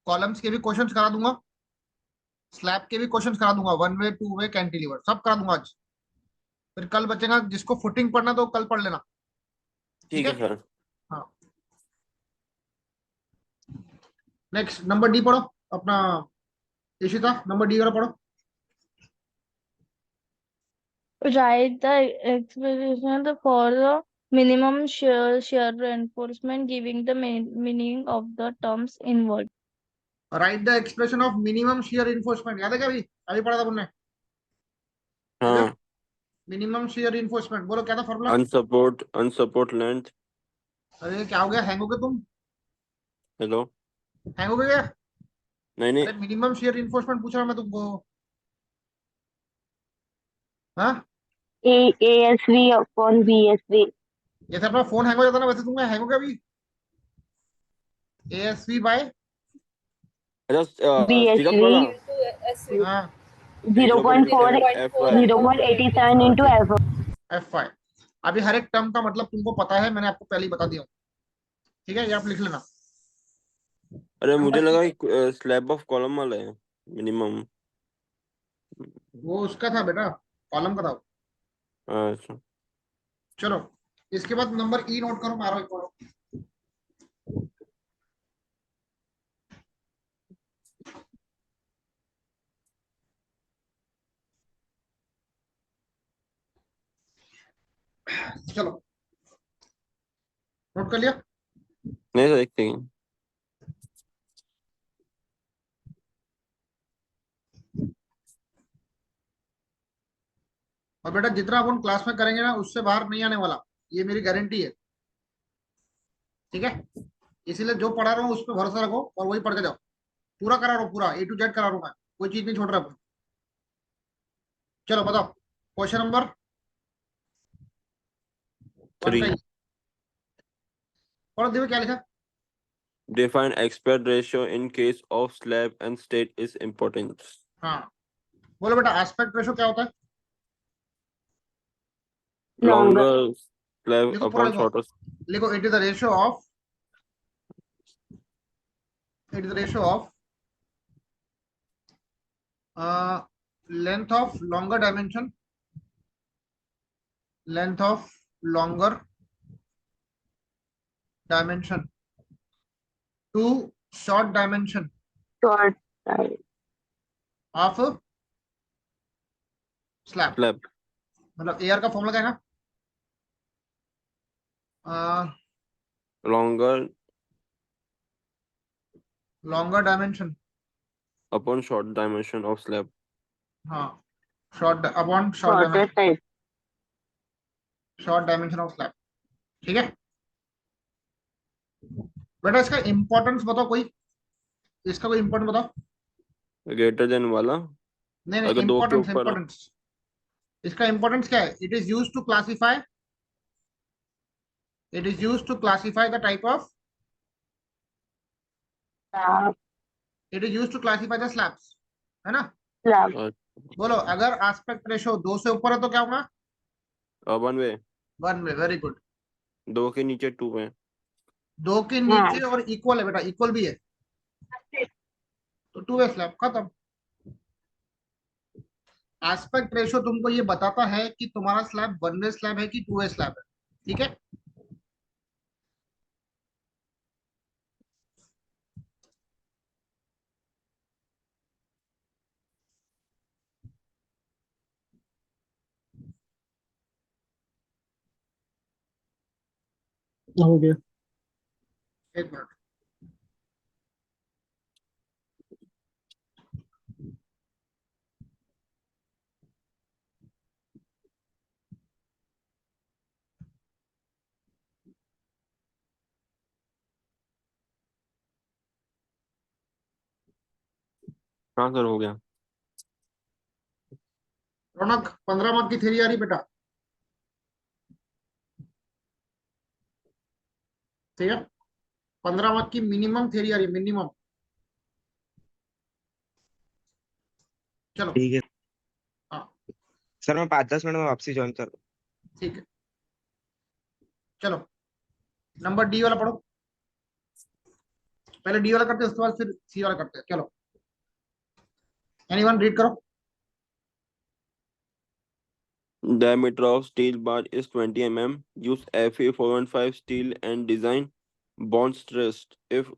कॉलम्स के भी क्वेश्चंस करा दूंगा, स्लैब के भी क्वेश्चंस करा दूंगा, 1 वे 2 वे कैंटिलीवर सब करा दूंगा आज। फिर कल बचेगा, जिसको फुटिंग पढ़ना तो कल पढ़ लेना। ठीक ठीक है। है सर। हाँ, नेक्स्ट नंबर डी पढ़ो अपना। इशिता, नंबर डी वाला पढ़ो। Write the explanation for the minimum shear reinforcement, giving the meaning of the terms involved. Right the expression of minimum shear enforcement, याद है क्या? अभी अभी पढ़ा था तुमने? हाँ। मिनिमम शियर इन्फोर्समेंट, बोलो क्या था फॉर्मूला? अनसपोर्ट लेंथ। अरे क्या हो गया, हैंग हो गए तुम? हेलो। हैंग हो गए क्या? नहीं नहीं। अरे मिनिमम शियर इन्फोर्समेंट पूछ रहा हूं मैं तुमको। हाँ, ASV upon BSV. जैसे अपना फोन हैंग हो जाता ना, वैसे तुम्हें हैंग हो गया अभी। एएसवी बाय अच्छा स्टीरअप्स BSV वाला। due to हाँ 0.4 FY 0.87 into F. FY। अभी हर एक टर्म का मतलब तुमको पता है, मैंने आपको पहले ही बता दिया हूँ, ठीक है, ये आप लिख लेना। अरे मुझे नंबर लगा स्लैब ऑफ कॉलम वाला है मिनिमम। वो उसका था बेटा, कॉलम का था वो। अच्छा चलो इसके बाद नंबर ई नोट करो, मारो एक बार। चलो नोट कर लिया। नहीं सर, एक सेकंड। और बेटा जितना अपन क्लास में करेंगे ना उससे बाहर नहीं आने वाला, ये मेरी गारंटी है, ठीक है। इसीलिए जो पढ़ा रहा हूँ उस पर भरोसा रखो और वही पढ़ के जाओ। पूरा करा रहा हूँ, पूरा A to Z करा रहा हूँ मैं, कोई चीज नहीं छोड़ रहा अपन। चलो बताओ क्वेश्चन नंबर 1 का 3 पढ़ो, देखो क्या लिखा। define aspect ratio in case of slab and state is importance। हाँ बोलो बेटा, एस्पेक्ट रेशो क्या होता है? Longer. longer slab लिखो पूरा upon लिखो, shorter। लिखो it is the ratio of, it is the ratio of length of longer dimension, length of longer dimension to short dimension Short side. Of slab. slab मतलब AR का formula क्या है ना, longer longer dimension, upon short dimension of slab। हाँ short upon short Shorter dimension, side. Short dimension of slab, ठीक है। बेटा इसका इंपॉर्टेंस बताओ कोई, इसका कोई इंपॉर्टेंट बताओ। greater than वाला नहीं नहीं, अगर 2 के इंपॉर्टेंस ऊपर। इंपॉर्टेंस, इसका इंपॉर्टेंस क्या है? It is use to classify, it is use to classify the type of, Slab. It is use to classify the slabs, है ना। Slab. बोलो अगर एस्पेक्ट रेशो 2 से ऊपर है तो क्या होगा? 1 वे, 1 में, वेरी गुड। 2 के नीचे 2 वे। 2 के नीचे और इक्वल है बेटा, इक्वल भी है तो 2 वे स्लैब, खत्म। एस्पेक्ट रेशो तुमको ये बताता है कि तुम्हारा स्लैब 1 वे स्लैब है कि 2 वे स्लैब है, ठीक है। हो गया। एक मिनट, हाँ सर हो गया। रौनक 15 मार्क की थ्योरी आ रही बेटा, ठीक है। 15 मार्क की मिनिमम थ्योरी आ रही है, मिनिमम। चलो ठीक है हाँ सर, मैं 5-10 मिनट में वापसी ज्वाइन कर। ठीक है। चलो नंबर डी वाला पढ़ो, पहले डी वाला करते हैं उसके बाद फिर सी वाला करते हैं। चलो एनीवन रीड करो। Diameter of steel bar is 20 mm। Use Fe 415 steel and design bond stress if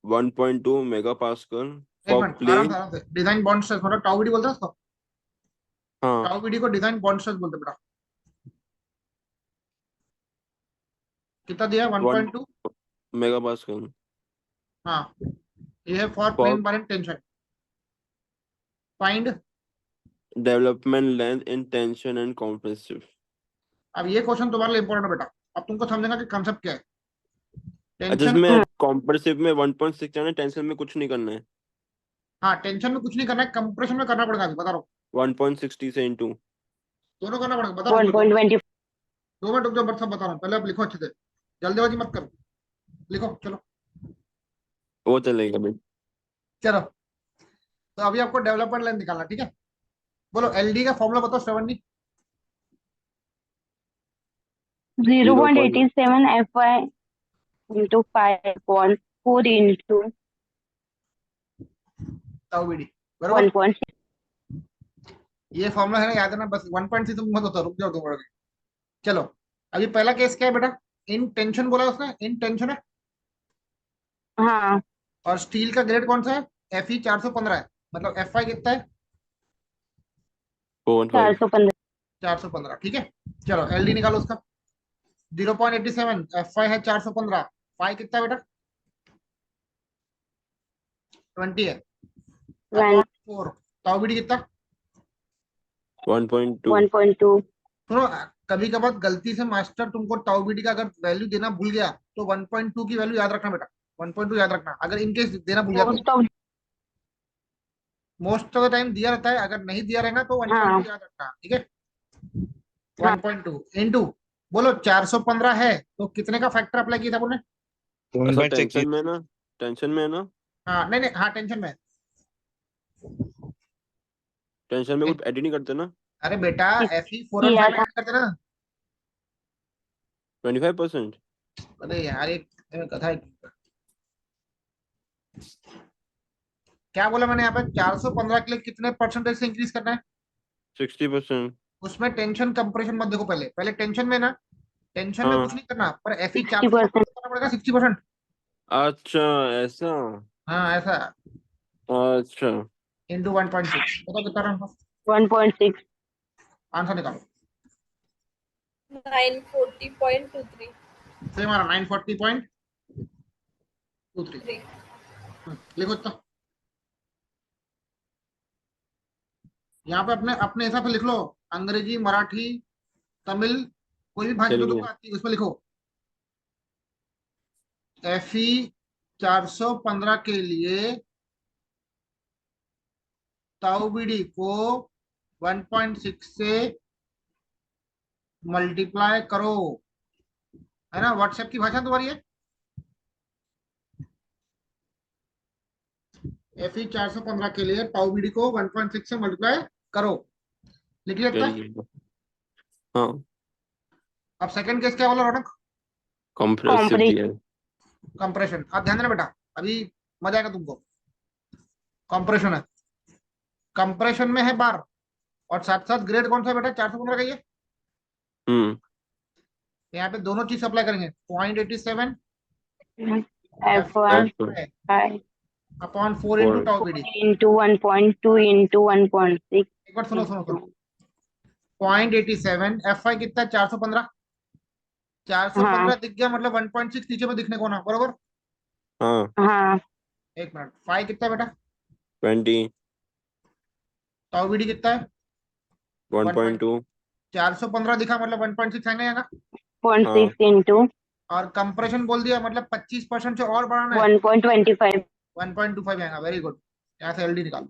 1.2 megapascal एक for मिनट, आराम plain। से आराम से। डिजाइन बॉन्ड स्ट्रेस मतलब टाउ बीडी बोलते हैं उसको, हाँ टाउ बीडी को डिजाइन बॉन्ड स्ट्रेस बोलते हैं बेटा। कितना दिया है? 1 1.2। megapascal हाँ ये है for for plane bar and tension. Find, development length in tension and compressive। अब ये क्वेश्चन तुम्हारे लिए इंपॉर्टेंट है बेटा। अब तुमको समझना कि कंसेप्ट क्या है। अच्छा टेंशन, इसमें compressive में 1.6 है, टेंशन में कुछ नहीं करना है। हाँ टेंशन में कुछ नहीं करना है, कंप्रेशन में करना पड़ेगा, अभी बता रहा हूँ। 1.60 से into। दोनों करना पड़ेगा, बता रहा हूँ। 1.20. 2 मिनट रुक जाओ, सब बता रहा हूँ, पहले आप लिखो अच्छे से, जल्दीबाजी मत करो, लिखो चलो। वो चलेगा भाई। चलो तो अभी आपको डेवलपमेंट लेंथ निकालना, ठीक है। बोलो एलडी का फॉर्मूला बताओ, श्रवणी। 0.87 FY into 5.4 into ताऊ बीडी, बरोबर। 1.6. ये फॉर्मूला है ना, याद है ना, बस 1.6 तुम मत होता, रुक जाओ तुम। चलो, अभी पहला केस क्या है बेटा, इन टेंशन बोला उसने, इन टेंशन है, हाँ, और स्टील का ग्रेड कौन सा है, एफ ई 415 है, मतलब एफ आई कितना है, 415 415. 415, ठीक है। चलो एल डी निकालो उसका, 0.87, एफ आई है 415, फाई कितना है बेटा, 20 है, अपॉन 4, ताऊ बीडी कितना। 1.2 1.2. सुनो, कभी कभार गलती से मास्टर तुमको टाउ बीडी का अगर वैल्यू देना भूल गया तो 1.2 की वैल्यू याद रखना बेटा, 1.2 याद रखना, अगर इनकेस देना भूल गया तो। Most of. Most of the time दिया रहता है, अगर नहीं दिया रहेगा तो 1.2 हाँ, याद रखना, ठीक है। हाँ. 1.2 इंटू, बोलो 415 है तो कितने का फैक्टर अप्लाई किया था बोले। ऐसा 1.6. टेंशन में ना, टेंशन में है ना, हाँ नहीं नहीं, हाँ टेंशन में। टेंशन में कुछ एडिट नहीं करते ना। अरे बेटा, एफ ई 4 और किया 5 था. ऐड करते ना। 25%। अरे यार, एक कथा है। क्या बोला मैंने यहाँ पे, 415 के लिए कितने परसेंटेज से इंक्रीज करना है। 60%। उसमें टेंशन कंप्रेशन मत देखो, पहले पहले टेंशन में ना, टेंशन में कुछ हाँ, नहीं करना, पर एफ ई 60%. करना पड़ेगा 60%। अच्छा ऐसा। हाँ ऐसा, अच्छा, इंटू 1.6, बताओ कितना रहा। 1.6. आंसर निकालो। 940.23. सेम आ रहा, 940.23। लिखो तो, यहाँ पे अपने अपने हिसाब से लिख लो, अंग्रेजी, मराठी, तमिल, कोई भी भाषा जो तेलुगु। तुमको आती है उसमें लिखो। एफ ई 415 के लिए ताऊ बीडी को 1.6 से मल्टीप्लाई करो, है ना, व्हाट्सएप की भाषा तुम्हारी है। एफ ई 415 के लिए ताऊ बीडी को 1.6 से मल्टीप्लाई करो, लिख लिया था। चलिए। हाँ, अब सेकंड केस क्या बोला रौनक, कंप्रेसिव Compress. दिया है। कंप्रेशन। अब ध्यान देना बेटा, अभी मजा आएगा तुमको। कंप्रेशन है, कंप्रेशन में है बार, और साथ साथ ग्रेड कौन सा है बेटा, 415 का ही है। हम्म। तो यहाँ पे दोनों चीज अप्लाई करेंगे, 0.87 F FY F1 upon 4 into 4 tau BD. into 1.2 into 1.6 एक बार सुनो सुनो सुनो, into. 0.87, एफ आई कितना है 415, 415 हाँ, दिख गया मतलब 1.6 नीचे में दिखने को ना, बरोबर। हाँ, हाँ. एक मिनट, फाइव कितना है बेटा, 20 टाउ बीडी कितना है 1. 1.2। 415 दिखा मतलब 1.6 आएगा यहाँ का, 0.6 हाँ, into और कंप्रेशन बोल दिया मतलब 25% से और बढ़ाना है, 1.25. 1.25 आएगा, वेरी गुड। यहाँ से एलडी निकालो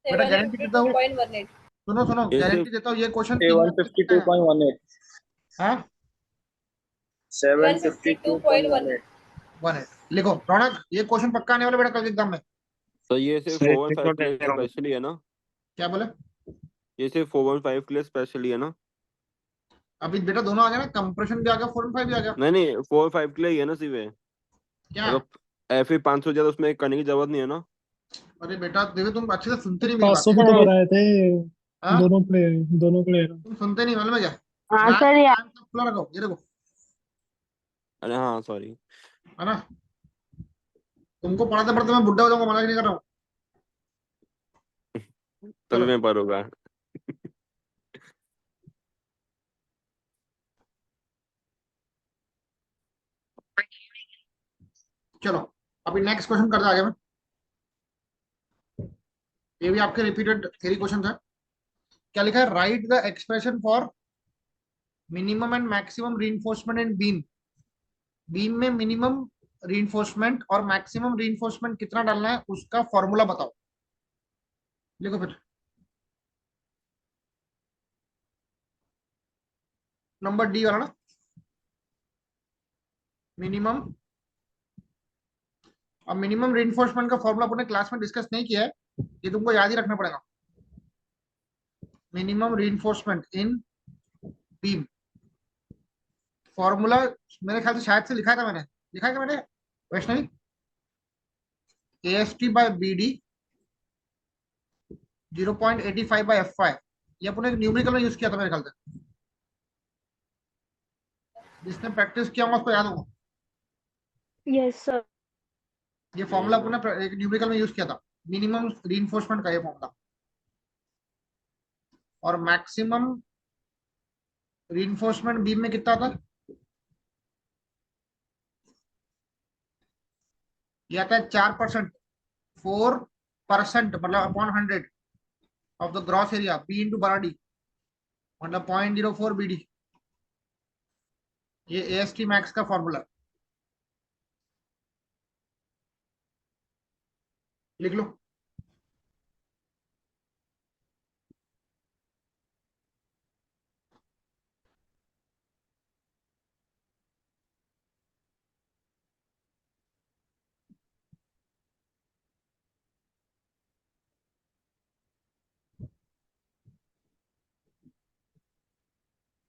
बेटा, गारंटी देता हूँ, 752.18. सुनो सुनो, ये गारंटी सिर्फ देता हूँ ये क्वेश्चन A 3 one मार्क्स में fifty पूछा two है। point one eight. हाँ 752.18. 1 है, लिखो रौनक, ये क्वेश्चन पक्का आने वाला बेटा कल के एग्जाम में। तो ये सिर्फ सर 415 इसको के लिए दे रहा हूँ। स्पेशली है ना। क्या बोले, ये सिर्फ 415 के लिए स्पेशली है ना। अभी बेटा दोनों आ गया ना, कंप्रेशन भी आ गया, 4 और 5 भी आ गया। नहीं नहीं, 4-5 के लिए ही है ना सिर्फ ये। क्या, अगर एफ 500 ज्यादा उसमें करने की जरूरत नहीं है ना। अरे बेटा देखो, तुम अच्छे से सुनते नहीं मेरी 500 बातें। भी तो कराए थे हाँ, दोनों प्लेयर। तुम सुनते नहीं, मालूम है क्या। हाँ मैथ सर, यार. मैथ सब खुला रखो, ये देखो, अरे हाँ सॉरी। है ना, तुमको पढ़ाते पढ़ाते मैं बुढ़ा हो जाऊंगा, मजाक नहीं कर रहा हूँ। तभी चलो मैं पढ़ूंगा। चलो, अभी नेक्स्ट क्वेश्चन करते आगे मैं, ये भी आपके रिपीटेड थ्योरी क्वेश्चन है। क्या लिखा है, right the expression for minimum and maximum reinforcement in beam. Beam में मिनिमम रीइंफोर्समेंट और मैक्सिमम रीइंफोर्समेंट कितना डालना है उसका फॉर्मूला बताओ, लिखो फिर। नंबर डी वाला ना, मिनिमम अब मिनिमम रीइंफोर्समेंट का फॉर्मूला अपने क्लास में डिस्कस नहीं किया है, ये तुमको याद ही रखना पड़ेगा। मिनिमम रीइंफोर्समेंट इन बीम फॉर्मूला मेरे ख्याल से शायद से लिखा था मैंने, लिखा है क्या मैंने Vaishnavi? AST by BD 0.85 by F5, ये अपने न्यूमेरिकल में यूज किया था मेरे ख्याल से। जिसने प्रैक्टिस किया होगा उसको याद होगा। Yes, sir. ये फॉर्मूला अपने एक न्यूमेरिकल में यूज किया था, मिनिमम रीइंफोर्समेंट का ये फॉर्मूला। और मैक्सिमम रीइंफोर्समेंट बीम में कितना था? ये आता है 4%, 4% मतलब upon 100 of the gross area B into बड़ा डी, मतलब 0.04 BD। ये AST मैक्स का फॉर्मूला, लिख लो।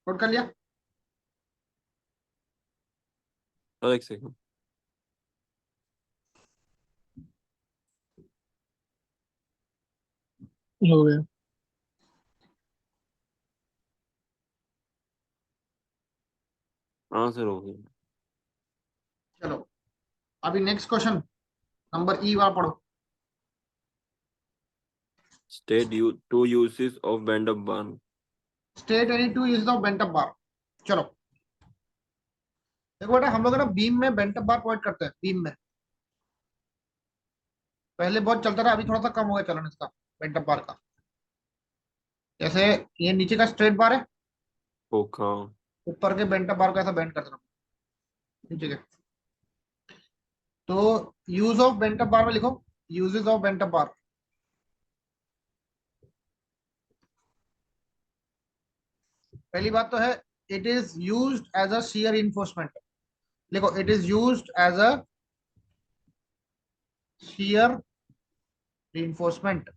नोट कर लिया? और एक सेकंड। हो गया। हाँ सर हो गया। चलो अभी नेक्स्ट क्वेश्चन नंबर ई वाला पढ़ो। State you two uses of bend up bar. State any two use of bent up bar. चलो देखो बेटा, हम लोग है ना बीम में बेंट अप बार प्रोवाइड करते हैं। बीम में पहले बहुत चलता था, अभी थोड़ा सा कम हो गया चलन इसका, बेंट अप बार का। जैसे ये नीचे का स्ट्रेट बार है, ओका। ऊपर के बेंट अप बार को ऐसा बेंड कर देना नीचे के। तो use of bent up bar में लिखो, uses of bent up bar. पहली बात तो है it is used as a shear reinforcement. लिखो it is used as a shear reinforcement.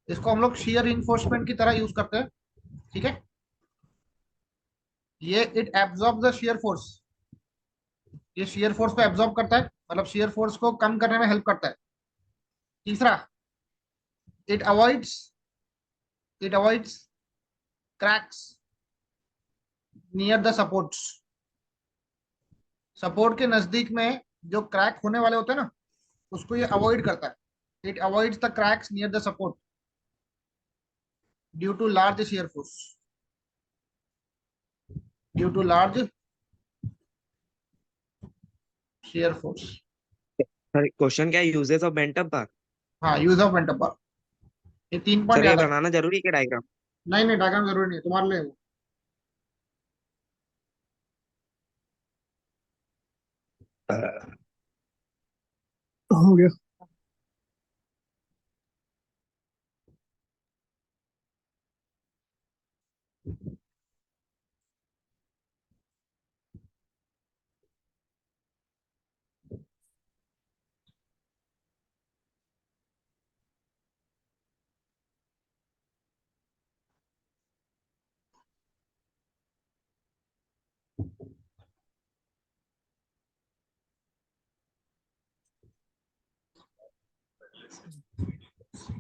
इसको हम लोग शियर रिइंफोर्समेंट की तरह यूज करते हैं, ठीक है। ये it absorb the shear force, ये शियर फोर्स को एब्जॉर्ब करता है, मतलब शियर फोर्स को कम करने में हेल्प करता है। तीसरा, it avoids cracks near the supports. Support के नजदीक में जो क्रैक होने वाले होते हैं ना, उसको ये अवॉइड करता है। It avoids the cracks near the support due to large shear force, due to large shear force. Sir question क्या है, uses of bent up bar? हाँ, use of bent up bar, ये 3 पॉइंट सर ये याद है। बनाना जरूरी है क्या डायग्राम? नहीं नहीं, डायग्राम जरूरी नहीं है, तुम्हारे लिए वो। हो गया।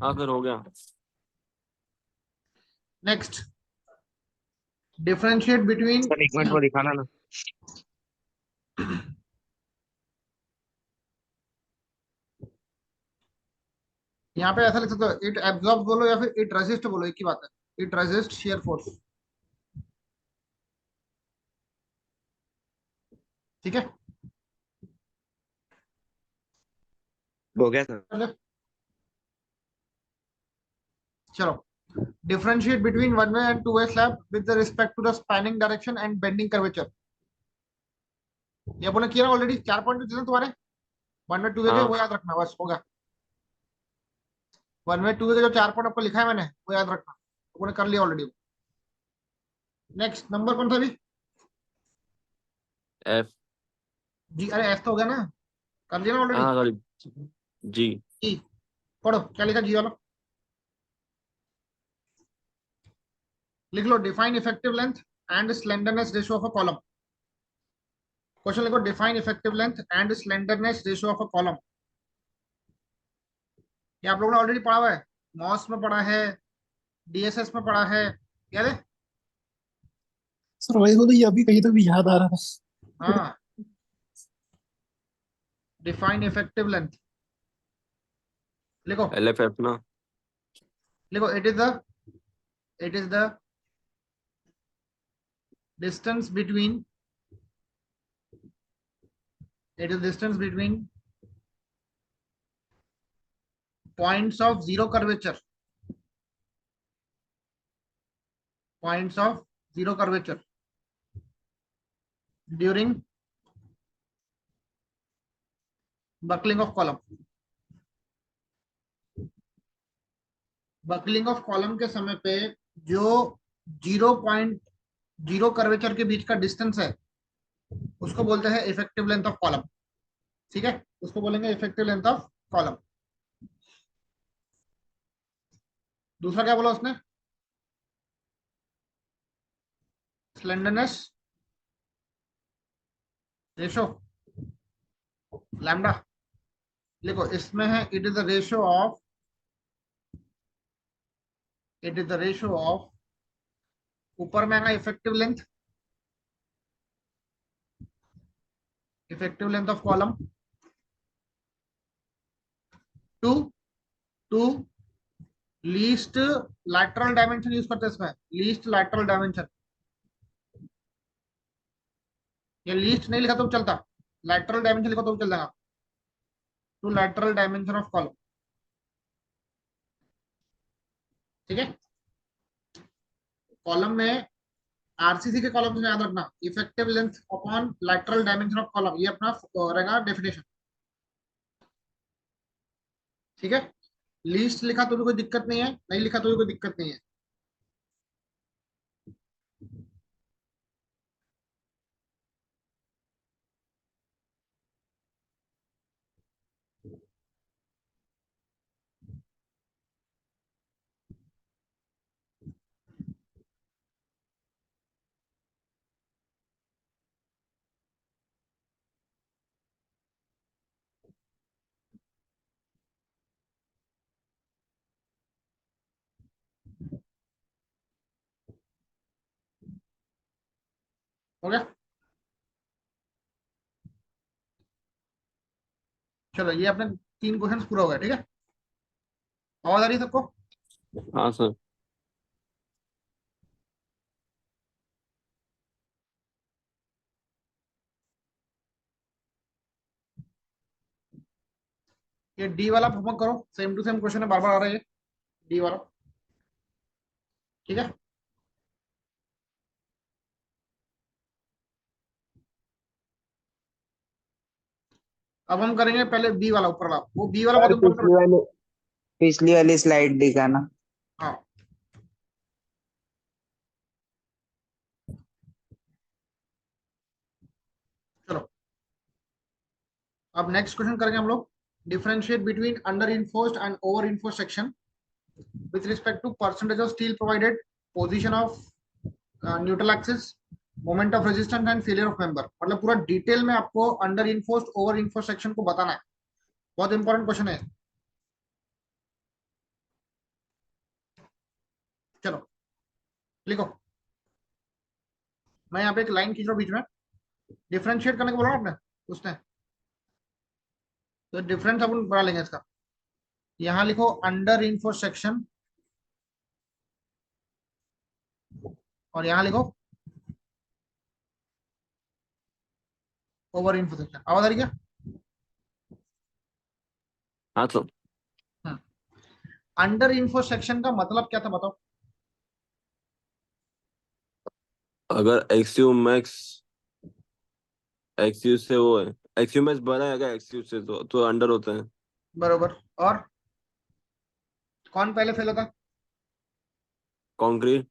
हाँ सर हो गया। Next, differentiate between. सर एक मिनट वो दिखाना ना। यहाँ पे ऐसा लिख सकते हो, इट एब्जॉर्ब बोलो या फिर इट रेजिस्ट बोलो, एक ही बात है। इट रेजिस्ट शियर फोर्स, ठीक है। हो गया सर। चलो, differentiate between one way and two way slab with the respect to the spanning direction and bending curvature। ये बोले किया ना ऑलरेडी, 4 पॉइंट दिए थे तुम्हारे। वन वे टू वे के हाँ वो याद रखना, बस होगा। वन वे टू वे के जो 4 पॉइंट आपको लिखा है मैंने, वो याद रखना, तुमने कर लिया ऑलरेडी। नेक्स्ट नंबर कौन था अभी? एफ। जी, अरे एस तो हो गया ना। कर लिया ना ऑलरेडी? हाँ सॉरी जी। जी पढ़ो क्या लिखा जी वाला, लिख लो define effective length and slenderness ratio of a column. Question लिखो define effective length and slenderness ratio of a column. ये आप लोगों ने ऑलरेडी पढ़ा हुआ है, मॉस में पढ़ा है, डीएसएस में पढ़ा है, याद है? सर वही तो, ये अभी कहीं तो भी याद आ रहा था। हाँ डिफाइन इफेक्टिव लेंथ लिखो, LFF ना। लिखो it is the distance between it is distance between points of zero curvature, points of zero curvature during buckling of column। Buckling of column के समय पे जो 0.0 कर्वेचर के बीच का डिस्टेंस है उसको बोलते हैं इफेक्टिव लेंथ ऑफ कॉलम। ठीक है, उसको बोलेंगे इफेक्टिव लेंथ ऑफ कॉलम। दूसरा क्या बोला उसने? Slenderness ratio lambda. लिखो इसमें है it is the ratio of, it is the ratio of, ऊपर में आएगा effective length of column to least lateral dimension use करते हैं इसमें, लीस्ट लैटरल डायमेंशन। ये लीस्ट नहीं लिखा तो चलता, लैटरल डायमेंशन लिखो तो चल जाएगा, to lateral dimension of column. ठीक है, कॉलम में आरसीसी के कॉलम में याद रखना effective length upon lateral dimension of column, ये अपना रहेगा डेफिनेशन। ठीक है, लीस्ट लिखा तो भी कोई दिक्कत नहीं है, नहीं लिखा तो भी कोई दिक्कत नहीं है। हो गया, चलो ये अपने 3 क्वेश्चन पूरा हो गया। ठीक है, आवाज आ रही है सबको? हाँ सर। ये डी वाला होमवर्क करो, सेम टू सेम क्वेश्चन है, बार बार आ रहा है ये डी वाला। ठीक है, अब हम करेंगे पहले बी वाला, ऊपर वाला, वो बी वाला बहुत सर इंपॉर्टेंट। पिछली वाली स्लाइड दिखाना। हाँ चलो, अब नेक्स्ट क्वेश्चन करेंगे हम लोग, differentiate between under enforced and over enforced section with respect to percentage of steel provided, position of neutral axis, moment of resistance and failure of member। मतलब पूरा डिटेल में आपको under enforced over enforced section को बताना है, बहुत important question है। चलो लिखो, मैं यहाँ पे एक लाइन खींच रहा हूँ बीच में, डिफरेंशिएट करने को बोला ना आपने उसने, तो डिफरेंस अपन बना लेंगे इसका। यहाँ लिखो अंडर इन्फोर्स्ड सेक्शन और यहाँ लिखो ओवर इन्फोर्स्ड सेक्शन। आवाज आ रही क्या? हाँ सर। अंडर इन्फोर्स्ड सेक्शन का मतलब क्या था बताओ? अगर एक्सयू मैक्स एक्सयू से वो है, एक्सयू मैक्स बड़ा है अगर एक्सयू से तो अंडर होता है। बरोबर, और कौन पहले फेल होता? कंक्रीट,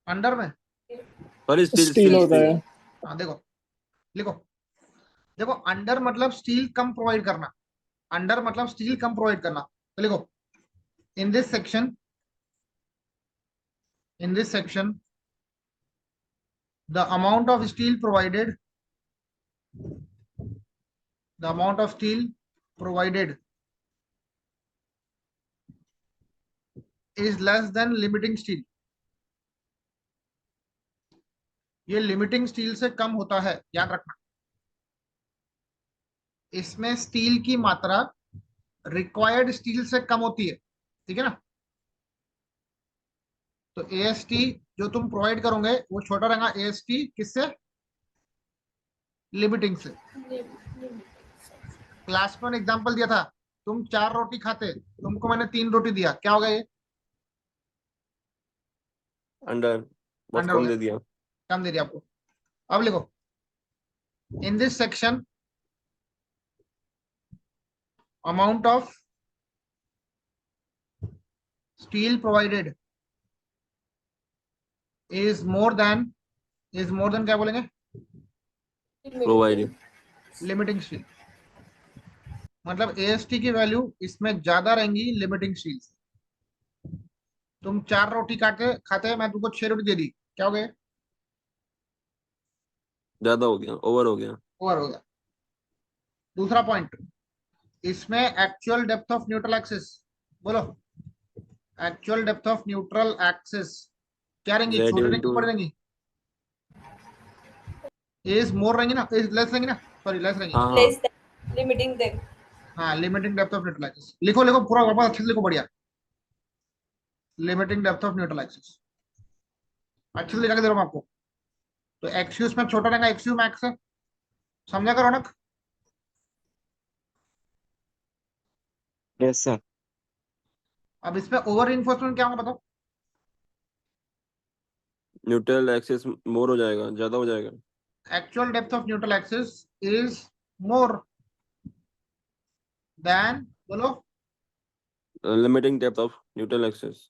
अंडर में? सॉरी स्टील स्टील स्टील होता स्टील। है। हाँ देखो, लिखो देखो अंडर मतलब स्टील कम प्रोवाइड करना, अंडर मतलब स्टील कम प्रोवाइड करना। तो लिखो in this section, in this section the amount of steel provided, the amount of steel provided is less than limiting steel। ये लिमिटिंग स्टील से कम होता है, याद रखना। इसमें स्टील की मात्रा रिक्वायर्ड स्टील से कम होती है, ठीक है ना। तो एएसटी जो तुम प्रोवाइड करोगे वो छोटा रहेगा, एएसटी किससे, लिमिटिंग से। क्लास में एग्जांपल दिया था, तुम 4 रोटी खाते, तुमको मैंने 3 रोटी दिया, क्या होगा ये, अंडर, बहुत अंडर हो कम गया, दे दिया। कम दे दिया आपको। अब लिखो in this section amount of steel provided is more than, क्या बोलेंगे, प्रोवाइडेड। Limiting steel. मतलब एएसटी की वैल्यू इसमें ज्यादा रहेंगी लिमिटिंग स्टील से। तुम 4 रोटी काटे खाते, मैं तुमको 6 रोटी दे दी, क्या हो गया, ज्यादा हो गया, ओवर हो गया। ओवर हो गया। दूसरा पॉइंट, इसमें actual depth of neutral axis, बोलो actual depth of neutral axis क्या रहेंगी, जेड छोटी रहेंगी इंटू, बड़ी रहेंगी, एज मोर रहेंगी ना, एज लेस रहेंगी ना, सॉरी लेस रहेंगी। हाँ हाँ, Less than limiting them. हाँ limiting depth of neutral axis, लिखो लिखो पूरा वापस अच्छे से लिखो, बढ़िया। Limiting depth of neutral axis अच्छे से लिखा के दे रहा हूँ आपको। तो एक्सयू में छोटा रहेगा, एक्सयू मैक्स है, समझा करो रौनक। Yes sir. अब इसमें ओवर इन्फोर्समेंट क्या होगा बताओ, न्यूट्रल एक्सेस मोर हो जाएगा, ज्यादा हो जाएगा। Actual depth of neutral axis is more than, बोलो limiting depth of neutral axis.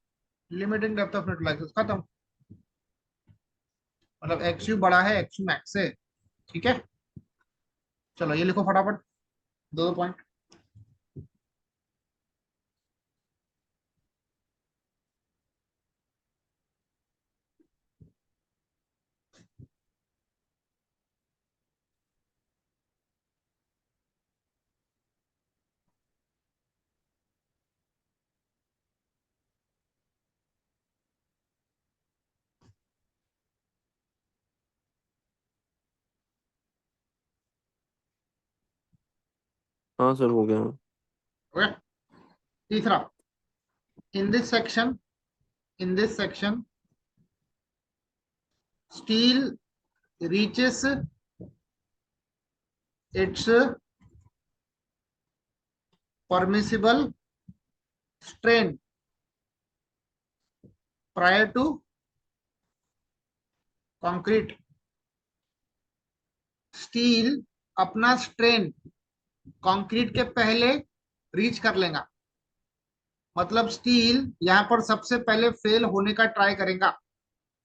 Limiting depth of neutral axis, खत्म। मतलब एक्सयू बड़ा है एक्सयू मैक्स से, ठीक है। चलो ये लिखो फटाफट, दो दो पॉइंट। हाँ सर, हो गया। ओके, तीसरा, in this section, in this section steel reaches its permissible strain prior to concrete। Steel अपना स्ट्रेन कंक्रीट के पहले रीच कर लेगा, मतलब स्टील यहां पर सबसे पहले फेल होने का ट्राई करेगा।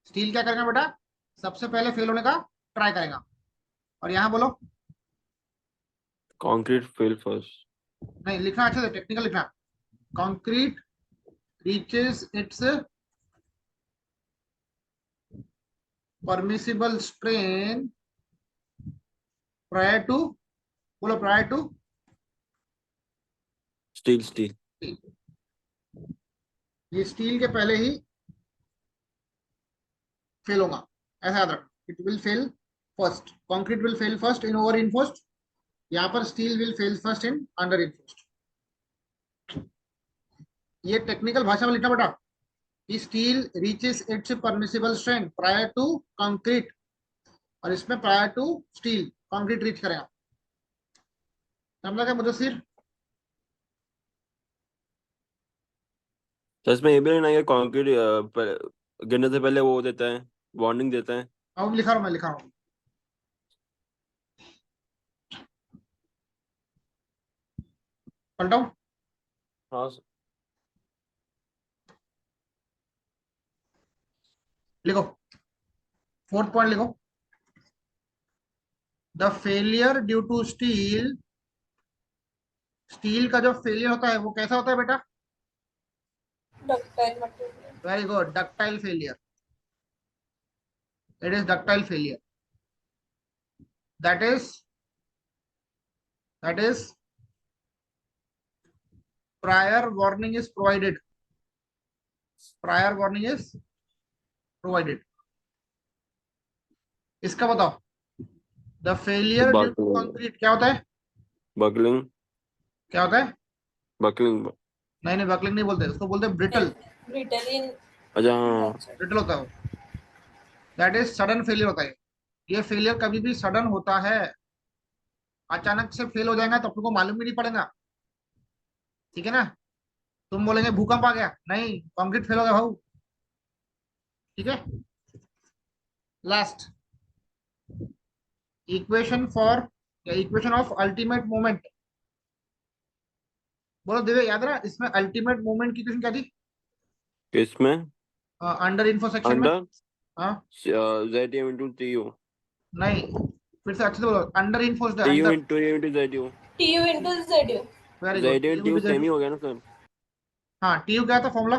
स्टील क्या करेगा बेटा, सबसे पहले फेल होने का ट्राई करेगा। और यहां बोलो, कंक्रीट फेल फर्स्ट। नहीं लिखना अच्छे से, टेक्निकल लिखना, concrete reaches its permissible strain prior to, बोलो प्रायर टू स्टील, स्टील। ये स्टील के पहले ही फेल होगा, ऐसा याद रखना। It will fail first, concrete will fail first in over reinforced, यहाँ पर steel will fail first in under reinforced. ये टेक्निकल भाषा में लिखना बेटा, steel reaches its permissible strength prior to concrete, और इसमें prior to steel concrete reach करेगा। समझा क्या मुदस्सिर? तो इसमें ये भी नहीं है कंक्रीट गिरने से पहले वो देता है, वार्निंग देता है। अब लिखा रहा हूं, मैं लिखा रहा हूं, पलटाऊं, हाँ सर। लिखो फोर्थ पॉइंट लिखो, the failure due to steel, steel का जो फेलियर होता है वो कैसा होता है बेटा? ductile material. Very good, ductile failure. It is ductile failure. That is prior warning is provided. Prior warning is provided. इसका बताओ. The failure due to concrete क्या होता है? बकलिंग. क्या होता है? बकलिंग. नहीं नहीं, बकलिंग नहीं बोलते उसको, बोलते ब्रिटल. Brittle in अच्छा हाँ. ब्रिटल होता है. दैट इज सडन फेलियर होता है. ये फेलियर कभी भी सडन होता है. अचानक से फेल हो जाएगा तो आपको मालूम भी नहीं पड़ेगा. ठीक है ना? तुम बोलेंगे भूकंप आ गया, नहीं, कंक्रीट फेल हो गया भाऊ. ठीक है. Last equation for, equation of ultimate moment. बोलो दिव्य, याद रहा इसमें अल्टीमेट मोमेंट की इक्वेशन क्या थी? किसमें? अंडर इन्फो सेक्शन में. अंडर हाँ ZU into TU. नहीं, फिर से अच्छे से बोलो. Under reinforced. TU under. into ZU. TU into ZU. Very ZU good. TU same ही हो गया ना सर. हाँ, टीयू क्या था formula?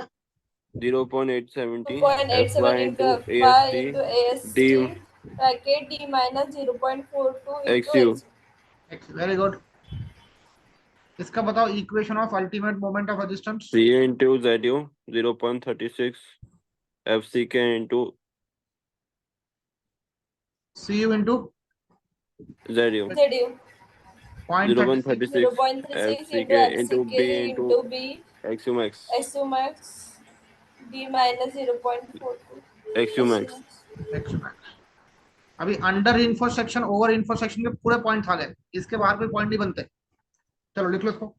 0.870 2.87 FY into into FY AST into AST D bracket D minus 0.42 into XU. XU. Very good. इसका बताओ equation of ultimate moment of resistance. CU into ZU 0.36 FCK into CU into ZU ZU. 0.36. 0.36 FCK into into FCK B into B XU max. SU max D minus 0.42 XU max. अभी under info section, over info section के पूरे point आ गए. इसके बाहर कोई point नहीं बनते. चलो लिख लो इसको.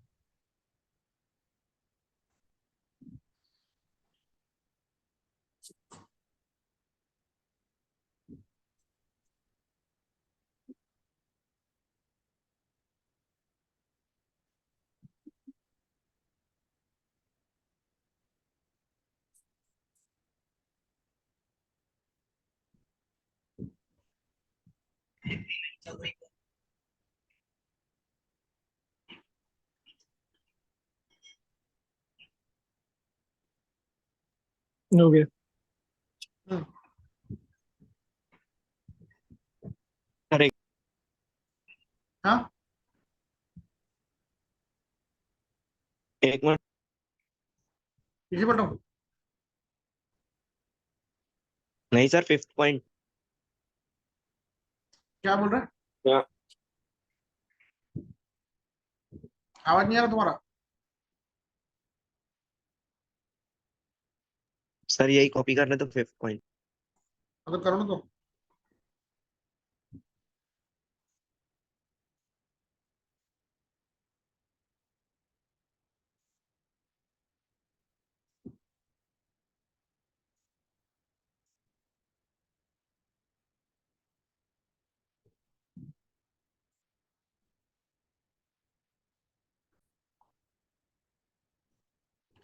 Okay. हाँ, एक मिनट. किसी बताओ. नहीं सर, 5th पॉइंट. क्या बोल रहा है? क्या? आवाज नहीं आ रहा तुम्हारा. सर यही कॉपी करना तो 5th पॉइंट. अगर करो ना तो.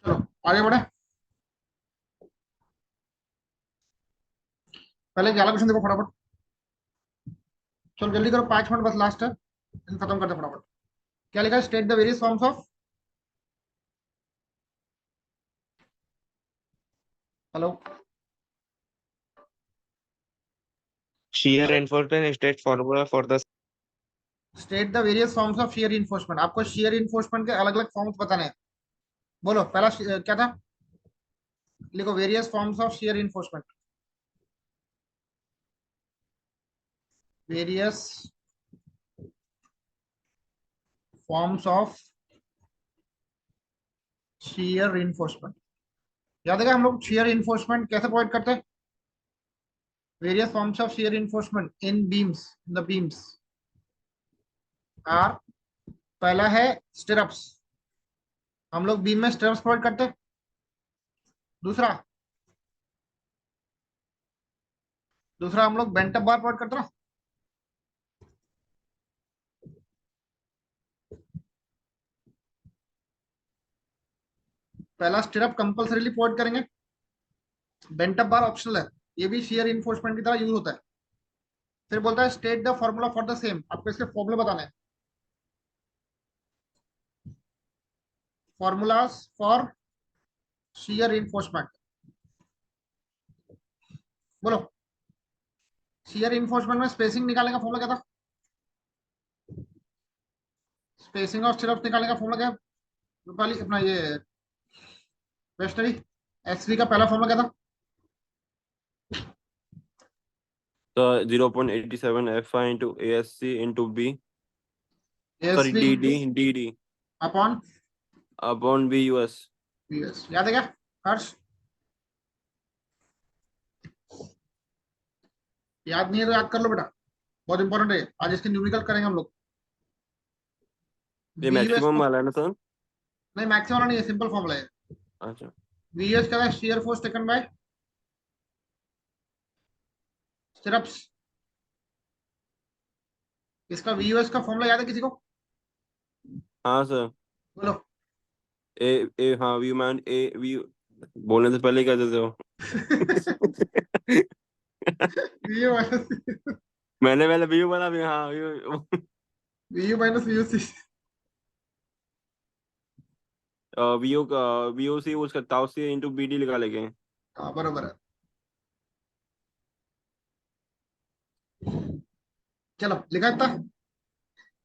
चलो आगे बढ़े. पहले ग्यारह क्वेश्चन देखो फटाफट. चलो जल्दी करो, 5 मिनट बस लास्ट है, खत्म करते फटाफट. क्या लिखा है? State the various forms of. Hello. shear reinforcement state formula for the. State the various forms of shear enforcement. आपको शियर इन्फोर्समेंट के अलग अलग फॉर्म्स बताने हैं. बोलो पहला क्या था? लिखो various forms of shear enforcement. Various forms of shear reinforcement. याद है हम लोग शियर इन्फोर्समेंट कैसे प्रोवाइड करते हैं? Various forms of shear reinforcement in beams. The beams are, पहला है स्टिरअप्स. हम लोग बीम में स्टिरअप्स प्रोवाइड करते हैं. दूसरा हम लोग बेंटअप बार प्रोवाइड करते हैं ना. पहला स्टिरअप कंपल्सरीली प्रोवाइड करेंगे. बेंटअप बार ऑप्शनल है. ये भी शियर इन्फोर्समेंट की तरह यूज होता है. फिर बोलता है state the formula for the same, आपको इसके फॉर्मूले बताने हैं, फॉर्मूलाज फॉर शियर रिइंफोर्समेंट। बोलो, शियर रिइंफोर्समेंट में स्पेसिंग निकालने का फॉर्मूला क्या था? स्पेसिंग ऑफ स्टिरअप्स निकालने का फॉर्मूला क्या है? रूपाली अपना ये वैष्णवी, एसवी का पहला फॉर्मूला क्या था? तो 0.87 FI into ASC into B. Sorry, SV DD upon upon BUS. US. याद है क्या हर्ष? याद नहीं है तो याद कर लो बेटा, बहुत इंपॉर्टेंट है, आज इसके न्यूमेरिकल करेंगे हम लोग। ये VUS मैक्सिमम वाला है ना सर? नहीं, मैक्सिमम वाला नहीं है, सिंपल फॉर्मूला है। अच्छा, VUS क्या था? Shear force taken by stirrups. इसका VUS का फॉर्मूला याद है किसी को? हाँ सर। बोलो। हाँ, व्यू मैन व्यू बोलने से पहले ही कर देते हो। VU माइनस मैंने पहले व्यू बोला भी, हाँ view. VU minus VUC। View का VOC उसका ताऊ से इंटू BD लिखा लेके। हाँ बराबर है। चलो लिखा था,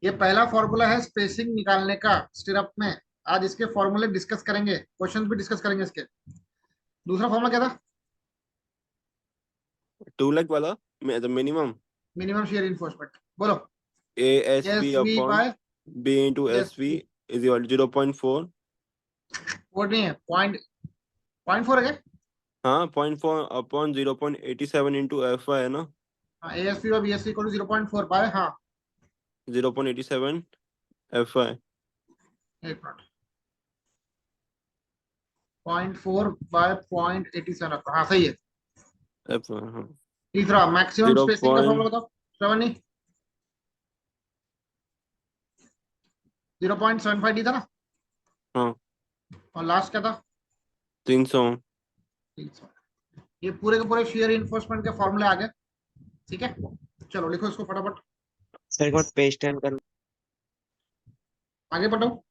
ये पहला फॉर्मूला है स्पेसिंग निकालने का स्टिरअप में। आज इसके फॉर्मूले डिस्कस करेंगे, क्वेश्चंस भी डिस्कस करेंगे इसके। दूसरा फॉर्मूला क्या था? 2 लाख वाला मिनिमम मिनिमम शियर रिइंफोर्समेंट। बोलो। ASP SV upon by B into SV is equal to 0.4. वो नहीं है, पॉइंट फोर है क्या? हाँ, 0.4 upon 0.87 into FI है ना? हाँ, एएसपी और बीएससी इक्वल टू 0.4 बाय, हाँ 0.87 FI। एक मिनट, 0.4 बाय 0.87, हाँ सही है। FI हाँ। तीसरा मैक्सिमम 0. स्पेसिंग का फॉर्मूला बताओ श्रवणी। 0.75 डी था ना? हाँ, और लास्ट क्या था? 300। 300। ये पूरे के पूरे शियर रिइंफोर्समेंट के फॉर्मूले आ गए, ठीक है। चलो लिखो इसको फटाफट, सर एक बार पेज टर्न कर। आगे बढ़ो।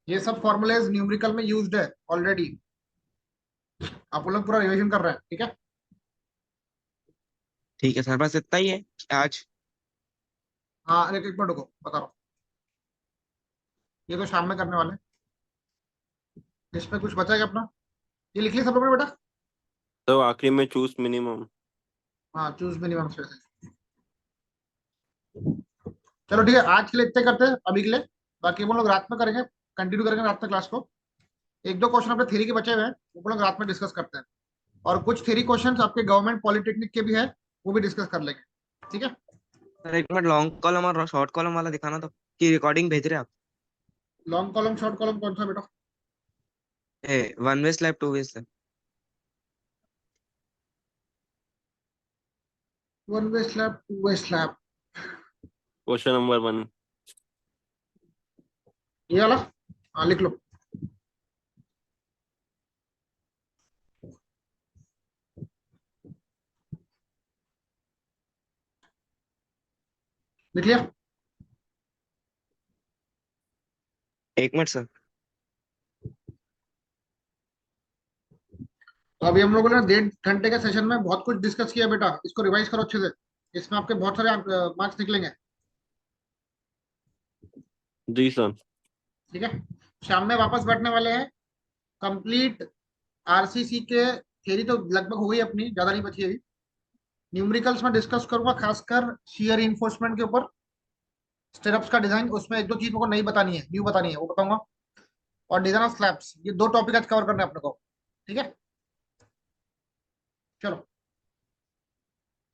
ये सब फॉर्मूलेज न्यूमेरिकल में यूज्ड है ऑलरेडी, आप लोग पूरा रिवीजन कर रहे हैं, ठीक है। ठीक है सर, बस इतना ही है आज। हाँ एक एक मिनट रुको, बता रहा हूँ। ये तो शाम में करने वाले हैं, इसमें कुछ बचा क्या अपना? ये लिख लिया सब लोगों ने बेटा? तो आखिरी में चूज मिनिमम। हाँ चूज मिनिमम स्पेसिंग। चलो ठीक है, आज के लिए इतने करते हैं अभी के लिए, बाकी हम लोग रात में करेंगे, कंटिन्यू करेंगे रात में क्लास को। एक दो क्वेश्चन अपने थ्योरी के बचे हुए हैं, वो हम लोग रात में डिस्कस करते हैं, और कुछ थ्योरी क्वेश्चंस आपके गवर्नमेंट पॉलिटेक्निक के भी है, वो भी डिस्कस कर लेंगे, ठीक है। सर एक मिनट, लॉन्ग कॉलम और शॉर्ट कॉलम वाला दिखाना तो, कि रिकॉर्डिंग भेज रहे हैं आप? लॉन्ग कॉलम शॉर्ट कॉलम कौन सा बेटा? 1 वे स्लैब 2 वे slab. One way slab, two way slab, question number 1। ये वाला, हाँ लिख लो। लिख लिया? एक मिनट सर। तो अभी हम लोगों ने 1.5 घंटे के सेशन में बहुत कुछ डिस्कस किया बेटा, इसको रिवाइज करो अच्छे से, इसमें आपके बहुत सारे मार्क्स निकलेंगे, जी सर। ठीक है। शाम में वापस बैठने वाले हैं, कंप्लीट आरसीसी के थ्योरी तो लगभग हो गई अपनी, ज्यादा नहीं बची अभी। न्यूमेरिकल्स में डिस्कस करूंगा खासकर शियर इन्फोर्समेंट के ऊपर, स्टिरअप्स का डिजाइन, उसमें एक दो चीज मेरे को नहीं बतानी है, न्यू बतानी है, वो बताऊंगा। और डिजाइन ऑफ स्लैब्स, ये 2 टॉपिक आज कवर करने हैं अपने को, ठीक है। चलो